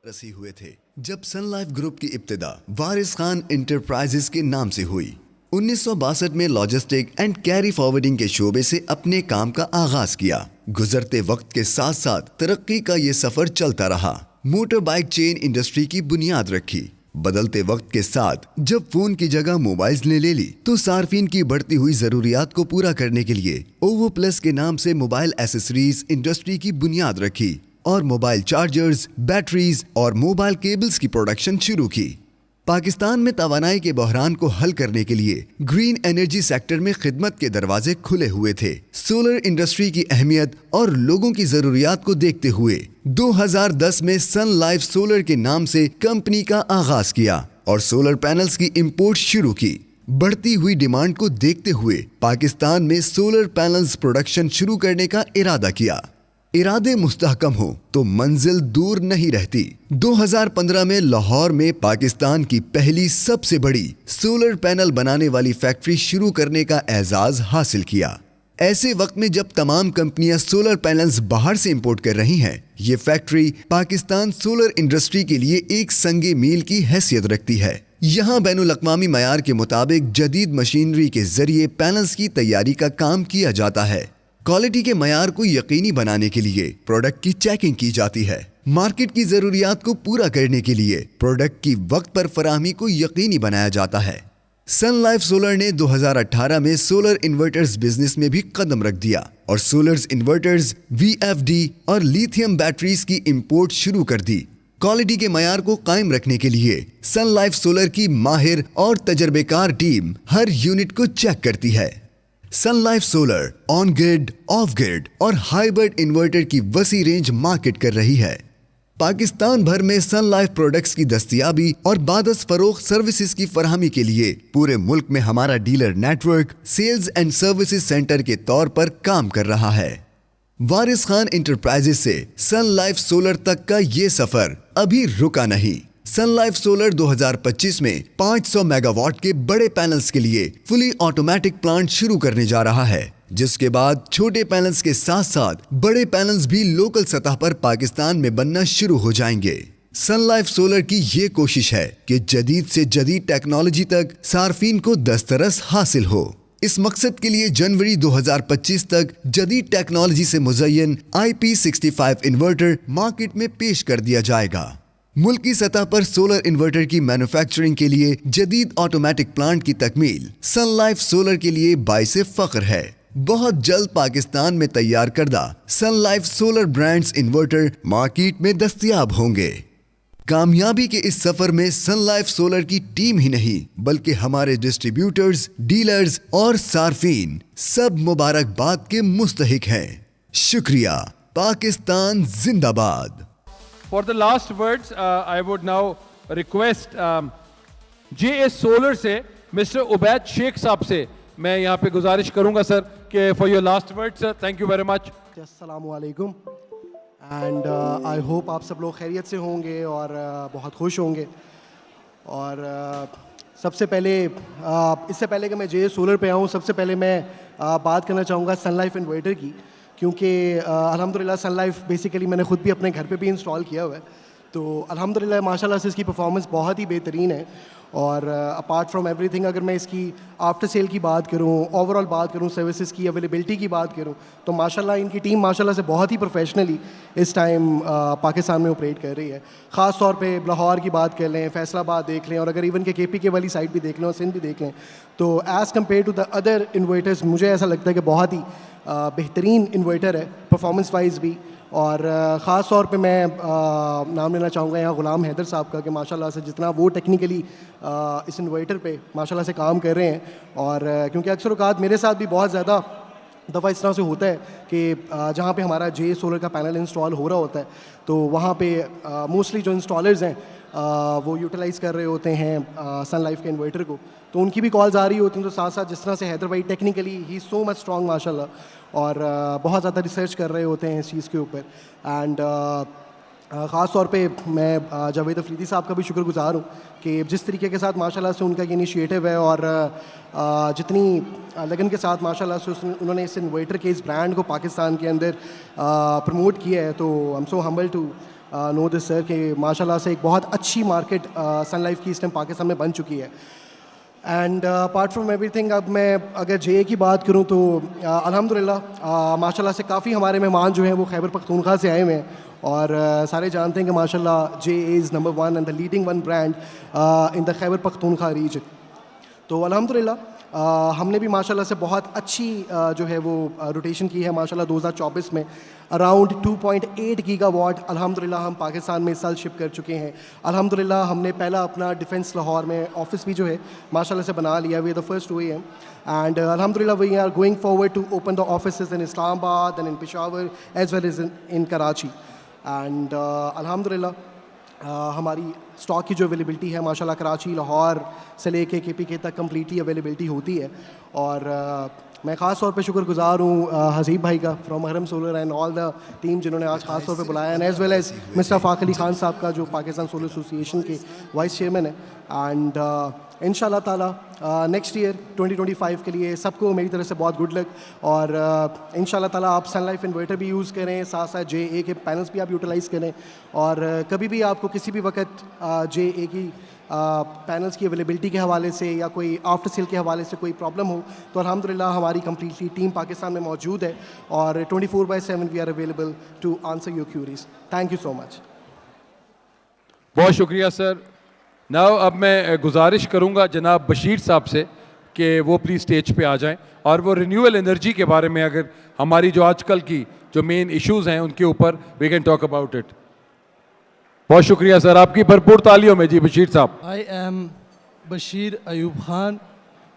रसी हुए थे जब सन लाइफ ग्रुप की इब्तिदा वारिस खान इंटरप्राइजेस के नाम से हुई। 1962 में लॉजिस्टिक एंड कैरी फॉरवर्डिंग के शोबे से अपने काम का आगाज किया। गुजरते वक्त के साथ साथ तरक्की का ये सफर चलता रहा। मोटर बाइक चेन इंडस्ट्री की बुनियाद रखी। बदलते वक्त के साथ जब फोन की जगह मोबाइल्स ने ले ली तो सार्फिन की बढ़ती हुई जरूरियात को पूरा करने के लिए ओवो प्लस के नाम से मोबाइल एसेसरीज इंडस्ट्री की बुनियाद रखी और मोबाइल चार्जर्स, बैटरीज और मोबाइल केबल्स की प्रोडक्शन शुरू की। पाकिस्तान में तवानाई के बहरान को हल करने के लिए ग्रीन एनर्जी सेक्टर में खिदमत के दरवाजे खुले हुए थे। सोलर इंडस्ट्री की अहमियत और लोगों की जरूरियात को देखते हुए 2010 में सन लाइफ सोलर के नाम से कंपनी का आगाज किया और सोलर पैनल्स की इंपोर्ट शुरू की। बढ़ती हुई डिमांड को देखते हुए पाकिस्तान में सोलर पैनल्स प्रोडक्शन शुरू करने का इरादा किया। इरादे मुस्तहकम हो तो मंजिल दूर नहीं रहती। 2015 में लाहौर में पाकिस्तान की पहली सबसे बड़ी सोलर पैनल बनाने वाली फैक्ट्री शुरू करने का एजाज हासिल किया। ऐसे वक्त में जब तमाम कंपनियां सोलर पैनल्स बाहर से इंपोर्ट कर रही हैं, ये फैक्ट्री पाकिस्तान सोलर इंडस्ट्री के लिए एक संगे मील की हैसियत रखती है। यहाँ बैनुल अक़वामी मयार के मुताबिक जदीद मशीनरी के जरिए पैनल्स की तैयारी का काम किया जाता है। क्वालिटी के मयार को यकीनी बनाने के लिए प्रोडक्ट की चेकिंग की जाती है। मार्केट की जरूरियात को पूरा करने के लिए प्रोडक्ट की वक्त पर फराहमी को यकीनी बनाया जाता है। सन लाइफ सोलर ने 2018 में सोलर इन्वर्टर्स बिजनेस में भी कदम रख दिया और सोलर इन्वर्टर्स, VFD और लिथियम बैटरीज की इंपोर्ट शुरू कर दी। क्वालिटी के मयार को कायम रखने के लिए सन लाइफ सोलर की माहिर और तजर्बेकार टीम हर यूनिट को चेक करती है। Sun Life Solar on grid, off grid और हाइब्रिड इन्वर्टर की वसी रेंज मार्केट कर रही है। पाकिस्तान भर में सन लाइफ प्रोडक्ट्स की दस्तयाबी और बादस फरोख्त सर्विसेज की फरहमी के लिए पूरे मुल्क में हमारा dealer network sales and services centre के तौर पर काम कर रहा है। वारिस खान इंटरप्राइजेज से सन लाइफ सोलर तक का ये सफर अभी रुका नहीं। सन लाइफ सोलर 2025 में 500 मेगावाट के बड़े पैनल्स के लिए फुली ऑटोमेटिक प्लांट शुरू करने जा रहा है, जिसके बाद छोटे पैनल्स के साथ साथ बड़े पैनल्स भी लोकल सतह पर पाकिस्तान में बनना शुरू हो जाएंगे। सन लाइफ सोलर की ये कोशिश है कि जदीद से जदीद टेक्नोलॉजी तक सार्फिन को दस्तरस हासिल हो। इस मकसद के लिए जनवरी 2025 तक जदीद टेक्नोलॉजी से मुज़य्यन IP65 इन्वर्टर मार्केट में पेश कर दिया जाएगा। मुल्की सतह पर सोलर इन्वर्टर की मैन्युफैक्चरिंग के लिए जदीद ऑटोमेटिक प्लांट की तकमील सन लाइफ सोलर के लिए बाइसे फख्र है। बहुत जल्द पाकिस्तान में तैयार करदा Sun Life Solar brands inverter market में दस्तयाब होंगे। कामयाबी के इस सफर में सन लाइफ सोलर की टीम ही नहीं बल्कि हमारे डिस्ट्रीब्यूटर्स, डीलर्स और सार्फिन सब मुबारकबाद के मुस्तहिक हैं। शुक्रिया। पाकिस्तान जिंदाबाद। For the last words, I would now request JS Solar से Mr. उबैद शेख साहब से मैं यहाँ पे गुजारिश करूँगा सर कि for your last words, sir. Thank you very much. अस्सलामु अलैकुम एंड आई होप आप सब लोग खैरियत से होंगे और बहुत खुश होंगे। और सबसे पहले इससे पहले कि मैं JS Solar पे आऊँ, सबसे पहले मैं बात करना चाहूँगा सन लाइफ इन्वर्टर की, क्योंकि अल्हम्दुलिल्लाह सन लाइफ बेसिकली मैंने ख़ुद भी अपने घर पे भी इंस्टॉल किया हुआ है। तो अल्हम्दुलिल्लाह माशाल्लाह से इसकी परफॉर्मेंस बहुत ही बेहतरीन है। और अपार्ट फ्रॉम एवरीथिंग, अगर मैं इसकी आफ्टर सेल की बात करूं, ओवरऑल बात करूं, सर्विसेज की अवेलेबिलिटी की बात करूं, तो माशाल्लाह इनकी टीम माशाल्लाह से बहुत ही प्रोफेशनली इस टाइम पाकिस्तान में ऑपरेट कर रही है। ख़ास तौर पे लाहौर की बात कर लें, फैसलाबाद देख लें और अगर इवन के KPK वाली साइड भी देख लें और सिंध भी देख लें, तो as compared to the other inverters मुझे ऐसा लगता है कि बहुत ही बेहतरीन इन्वर्टर है परफॉर्मेंस वाइज भी। और ख़ास तौर पे मैं नाम लेना चाहूँगा यहाँ ग़ुलाम हैदर साहब का, कि माशाल्लाह से जितना वो टेक्निकली इस इन्वर्टर पे माशाल्लाह से काम कर रहे हैं। और क्योंकि अक्सर औक़ात मेरे साथ भी बहुत ज़्यादा दफ़ा इस तरह से होता है कि जहाँ पे हमारा JS Solar का पैनल इंस्टॉल हो रहा होता है, तो वहाँ पे मोस्टली जो इंस्टॉलर्स हैं वो यूटिलाइज़ कर रहे होते हैं सन लाइफ के इन्वर्टर को, तो उनकी भी कॉल्स आ रही होती हैं। तो साथ साथ जिस तरह से हैदर भाई टेक्निकली ही सो मच स्ट्रॉन्ग माशाल्लाह, और बहुत ज़्यादा रिसर्च कर रहे होते हैं इस चीज़ के ऊपर। एंड ख़ास तौर पे मैं जावेद अफरीदी साहब का भी शुक्रगुजार हूँ कि जिस तरीके के साथ माशाल्लाह से उनका ये इनिशिएटिव है और जितनी लगन के साथ माशाल्लाह से उन्होंने इस इन्वर्टर के इस ब्रांड को पाकिस्तान के अंदर प्रमोट किया है। तो I am so humble to know this sir कि माशाल्लाह से एक बहुत अच्छी मार्केट सन लाइफ की इस टाइम पाकिस्तान में बन चुकी है। एंड अपार्ट फ्रॉम एवरीथिंग, अब मैं अगर JA की बात करूं तो अल्हम्दुलिल्लाह माशाल्लाह से काफ़ी हमारे मेहमान जो हैं वो खैबर पख्तूनख्वा से आए हुए हैं और सारे जानते हैं कि माशाल्लाह J is number 1 and the leading one brand in the Khyber Pakhtunkhwa region. तो अल्हम्दुलिल्लाह हमने भी माशाल्लाह से बहुत अच्छी जो है वो रोटेशन की है माशाल्लाह 2024 में अराउंड 2.8 गीगावाट अल्हम्दुलिल्लाह हम पाकिस्तान में इस साल शिप कर चुके हैं। अल्हम्दुलिल्लाह हमने पहला अपना डिफेंस लाहौर में ऑफिस भी जो है माशाल्लाह से बना लिया। We are the first OEM and alhamdulillah we are going forward to open the offices in Islamabad and in Peshawar as well as in Karachi and alhamdulillah हमारी स्टॉक की जो अवेलेबिलिटी है माशाल्लाह कराची लाहौर से लेके KPK तक कम्प्लीटली अवेलेबिलिटी होती है। और मैं ख़ास तौर पे शुक्रगुजार हूँ हसीब भाई का from Mehram Solar and all the team जिन्होंने आज ख़ास तौर पे बुलाया and as well as mister फ़ाख अली खान साहब का जो पाकिस्तान सोलर एसोसिएशन के वाइस चेयरमैन है। एंड इंशाल्लाह ताला नेक्स्ट ईयर 2025 के लिए सबको मेरी तरफ से बहुत गुड लक। और इंशाल्लाह ताला आप सन लाइफ इन्वर्टर भी यूज़ करें, साथ साथ JA के पैनल्स भी आप यूटिलाइज़ करें। और कभी भी आपको किसी भी वक्त JA की पैनल्स की अवेलेबिलिटी के हवाले से या कोई आफ्टर सेल के हवाले से कोई प्रॉब्लम हो तो अल्हम्दुलिल्लाह हमारी कम्प्लीटली टीम पाकिस्तान में मौजूद है और 24/7 we are available to answer your queries. Thank you so much. बहुत शुक्रिया सर। नाउ अब मैं गुजारिश करूंगा जनाब बशीर साहब से कि वो प्लीज़ स्टेज पे आ जाएं और वो रिन्यूएबल एनर्जी के बारे में अगर हमारी जो आजकल की जो मेन इश्यूज़ हैं उनके ऊपर we can talk about it. बहुत शुक्रिया सर, आपकी भरपूर तालियों में जी बशीर साहब। I am Bashir Ayub Khan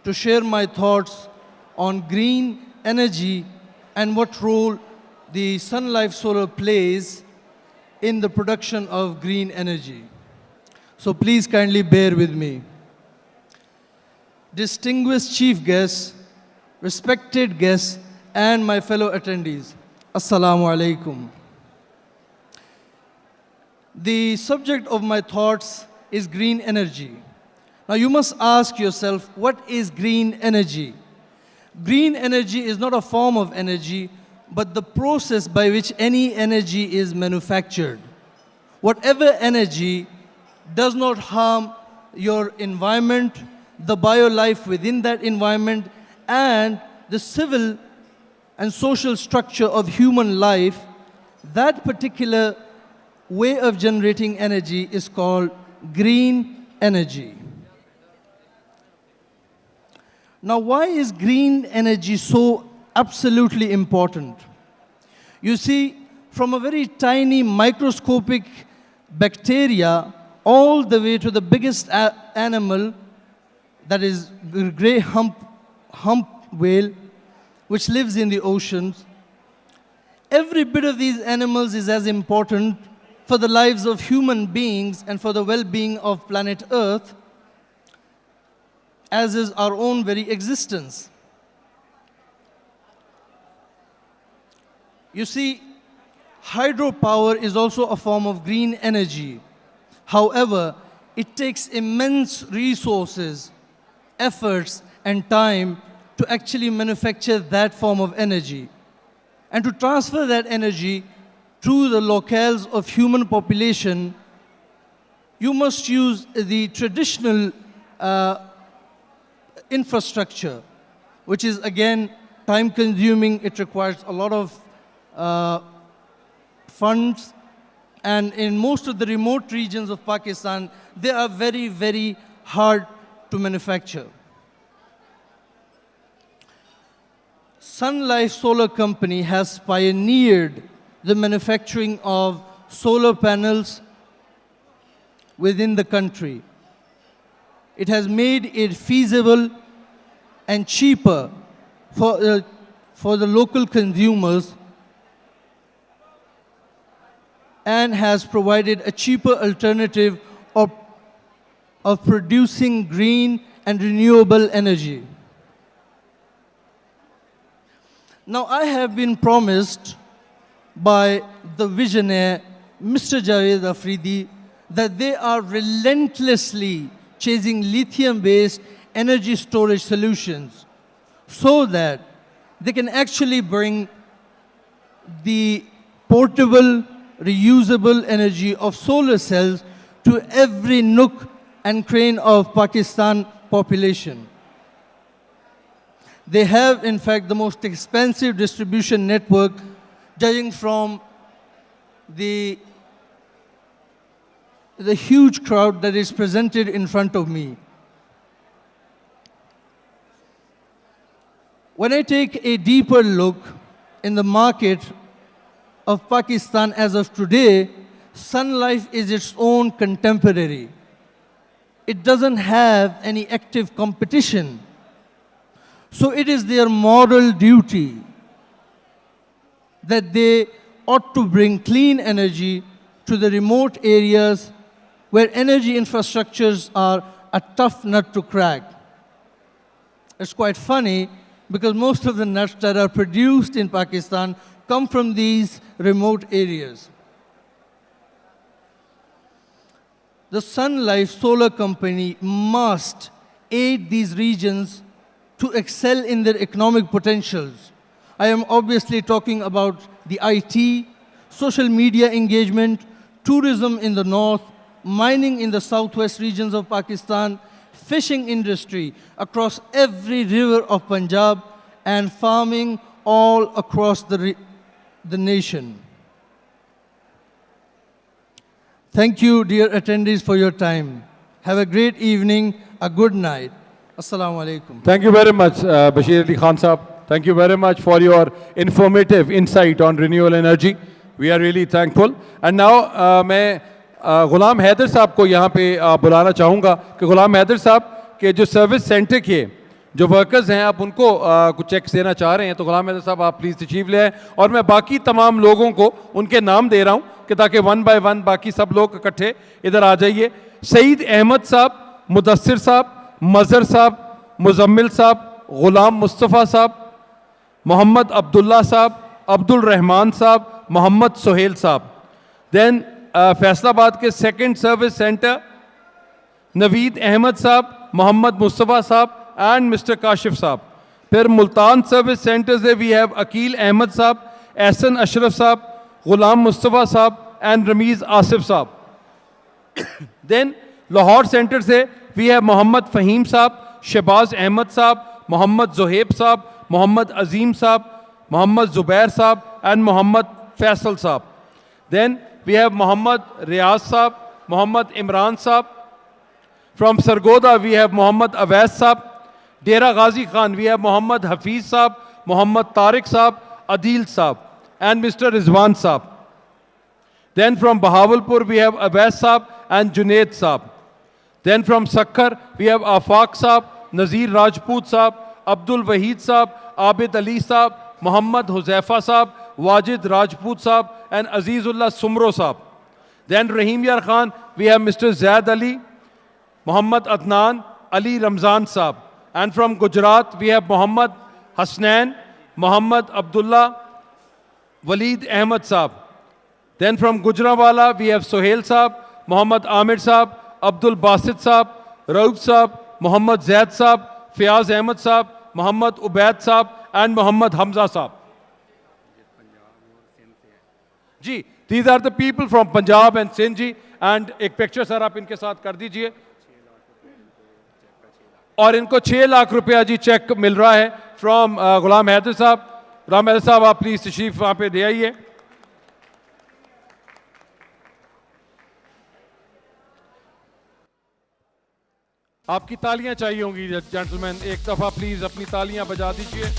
to share my thoughts on green energy and what role the Sun Life Solar plays in the production of green energy. So please kindly bear with me. Distinguished chief guests, respected guests, and my fellow attendees, Assalamu alaikum. The subject of my thoughts is green energy. Now you must ask yourself, what is green energy? Green energy is not a form of energy, but the process by which any energy is manufactured. Whatever energy does not harm your environment, the biolife within that environment, and the civil and social structure of human life, that particular way of generating energy is called green energy. Now, why is green energy so absolutely important? You see, from a very tiny microscopic bacteria all the way to the biggest animal, that is the grey hump whale, which lives in the oceans, every bit of these animals is as important for the lives of human beings and for the well-being of planet Earth as is our own very existence. You see, hydropower is also a form of green energy. However, it takes immense resources, efforts, and time to actually manufacture that form of energy. And to transfer that energy to the locales of human population, you must use the traditional infrastructure, which is again time-consuming. It requires a lot of funds, and in most of the remote regions of Pakistan, they are very, very hard to manufacture. Sun Life Solar Company has pioneered the manufacturing of solar panels within the country. It has made it feasible and cheaper for the local consumers and has provided a cheaper alternative of producing green and renewable energy. Now, I have been promised by the visionary Mr. Javed Afridi that they are relentlessly chasing lithium-based energy storage solutions so that they can actually bring the portable, reusable energy of solar cells to every nook and cranny of Pakistan population. They have, in fact, the most expensive distribution network, judging from the huge crowd that is presented in front of me. When I take a deeper look in the market of Pakistan as of today, Sun Life is its own contemporary. It doesn't have any active competition. So it is their moral duty that they ought to bring clean energy to the remote areas where energy infrastructures are a tough nut to crack. It's quite funny because most of the nuts that are produced in Pakistan come from these remote areas. The Sun Life Solar Company must aid these regions to excel in their economic potentials. I am obviously talking about the IT, social media engagement, tourism in the north, mining in the southwest regions of Pakistan, fishing industry across every river of Punjab, and farming all across the nation. Thank you, dear attendees, for your time. Have a great evening, a good night. Assalamu alaikum. Thank you very much, Bashir Ali Khan Saab. Thank you very much for your informative insight on renewable energy. We are really thankful. And now, मैं गुलाम हैदर साहब को यहाँ पे बुलाना चाहूँगा कि गुलाम हैदर साहब के जो सर्विस सेंटर के जो वर्कर्स हैं आप उनको कुछ चेक्स देना चाह रहे हैं, तो गुलाम हैदर साहब आप प्लीज़ तशरीफ ले आएँ। और मैं बाकी तमाम लोगों को उनके नाम दे रहा हूँ कि ताकि वन बाय वन बाकी सब लोग इकट्ठे इधर आ जाइए। सईद अहमद साहब, मुदस्सिर साहब, मज़हर साहब, मुजम्मिल साहब, ग़ुलाम मुस्तफ़ा साहब, मोहम्मद अब्दुल्ला साहब, अब्दुल रहमान साहब, मोहम्मद सुहेल साहब। देन फैसलाबाद के second service centre Naveed Ahmed sahab, Muhammad Mustafa sahab and mister Kashif sahab. फिर मुल्तान सर्विस सेंटर से वी हैव अकील अहमद साहब, एहसन अशरफ साहब, ग़ुलाम मुस्तफ़ा साहब एंड रमीज़ आसिफ साहब। देन लाहौर सेंटर से वी हैव मोहम्मद फ़हीम साहब, शहबाज अहमद साहब, मोहम्मद ज़ुहैब साहब, मोहम्मद अजीम साहब, मोहम्मद ज़ुबैर साहब and Muhammad Faisal sahab. Then we have Muhammad Riaz sahab, Muhammad Imran sahab. From Sargodha we have Muhammad Awais sahab. Dera Ghazi Khan we have Muhammad Hafeez sahab, Muhammad Tariq साहब, अदील साहब एंड मिस्टर रिजवान साहब। Then from Bahawalpur we have Abbas Saab and Junaid Saab. Then from Sakkar we have Afaq Saab, Nazir Rajput Saab, Abdul Wahid Saab, Abid Ali Saab, Muhammad Huzaifa Saab, Wajid Rajput Saab and Azizullah Sumro Saab. Then Rahim Yar Khan we have Mr. Zaid Ali, Muhammad Adnan, Ali Ramzan Saab. And from Gujarat we have Muhammad Hasnain, Muhammad Abdullah, Waleed Ahmad Saab. Then from Gujranwala we have Sohail Saab, Muhammad Amir Saab, Abdul Basit Saab, Rauf Saab, Muhammad Zaid Saab, Fiyaz Ahmad Saab, Muhammad Ubaid Saab and Muhammad Hamza Saab. जी, these are the people from Punjab and Sindh जी, and एक picture sir आप इनके साथ कर दीजिए। और इनको 6 लाख रुपया जी चेक मिल रहा है फ्रॉम गुलाम हैदर साहब। गुलाम हैदर साहब आप प्लीज तशरीफ वहाँ पे दे आइए। आपकी तालियां चाहिए होंगी जेंटलमैन, एक दफा प्लीज अपनी तालियां बजा दीजिए।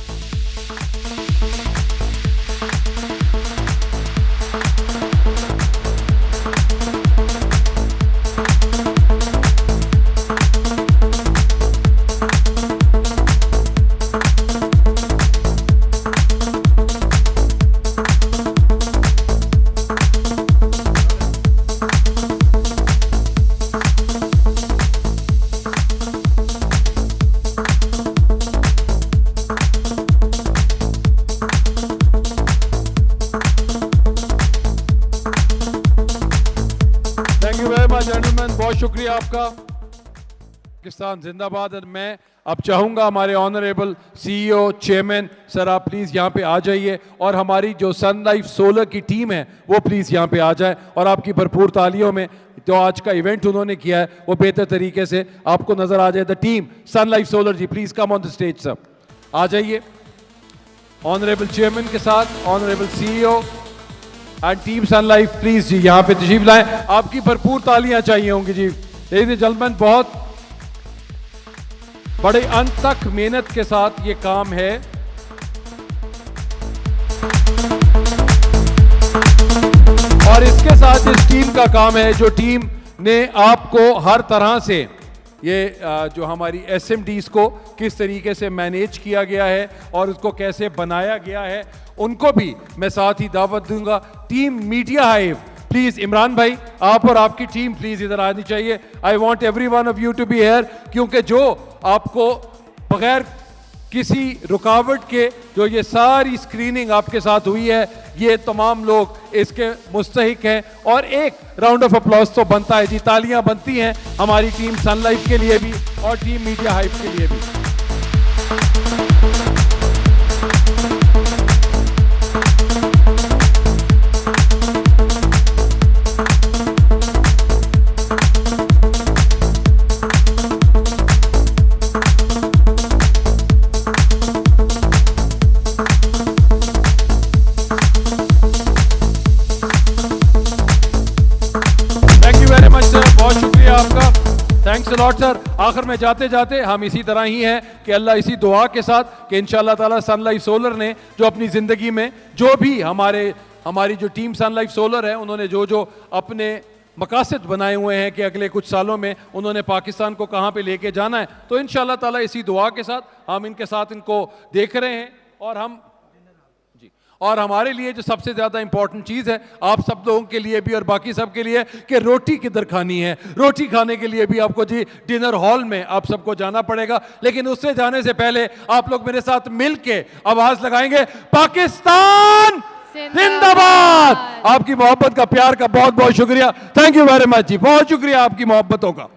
शुक्रिया आपका। पाकिस्तान जिंदाबाद। और मैं अब चाहूँगा हमारे ऑनरेबल सीईओ चेयरमैन सर आप प्लीज़ यहाँ पे आ जाइए और हमारी जो सन लाइफ सोलर की टीम है वो प्लीज़ यहाँ पे आ जाए और आपकी भरपूर तालियों में जो आज का इवेंट उन्होंने किया है वो बेहतर तरीके से आपको नज़र आ जाए। The team Sun Life Solar जी please come on the stage sir, आ जाइए ऑनरेबल चेयरमैन के साथ, honourable CEO and team Sun Life please जी यहाँ पे तशरीफ लाएं, आपकी भरपूर तालियां चाहिए होंगी जी। लेडीज एंड जेंटलमैन, बहुत बड़े अंत तक मेहनत के साथ ये काम है। और इसके साथ इस टीम का काम है, जो टीम ने आपको हर तरह से ये जो हमारी SMDs को किस तरीके से मैनेज किया गया है और उसको कैसे बनाया गया है, उनको भी मैं साथ ही दावत दूंगा। Team Media Hive, please Imran भाई आप और आपकी टीम प्लीज इधर आनी चाहिए। I want every one of you to be here, क्योंकि जो आपको बगैर किसी रुकावट के जो ये सारी स्क्रीनिंग आपके साथ हुई है, ये तमाम लोग इसके मुस्तहिक हैं। और एक राउंड ऑफ अप्लॉज तो बनता है जी, तालियां बनती हैं हमारी टीम सन लाइफ के लिए भी और टीम मीडिया हाइव के लिए भी। बहुत शुक्रिया आपका, थैंक्स अ लॉट सर। आखिर में जाते जाते हम इसी तरह ही हैं कि अल्लाह इसी दुआ के साथ कि इंशाअल्लाह ताला सन लाइफ सोलर ने जो अपनी ज़िंदगी में जो भी हमारी जो टीम सन लाइफ सोलर है, उन्होंने जो अपने मकासद बनाए हुए हैं कि अगले कुछ सालों में उन्होंने पाकिस्तान को कहाँ पे लेके जाना है, तो इंशाअल्लाह ताला इसी दुआ के साथ हम इनके साथ इनको देख रहे हैं। और हमारे लिए जो सबसे ज़्यादा इंपॉर्टेंट चीज़ है आप सब लोगों के लिए भी और बाकी सब के लिए कि रोटी किधर खानी है। रोटी खाने के लिए भी आपको जी डिनर हॉल में आप सबको जाना पड़ेगा, लेकिन उससे जाने से पहले आप लोग मेरे साथ मिल के आवाज़ लगाएंगे, पाकिस्तान जिंदाबाद। आपकी मोहब्बत का, प्यार का बहुत बहुत शुक्रिया। थैंक यू वेरी मच जी, बहुत शुक्रिया आपकी मोहब्बतों का।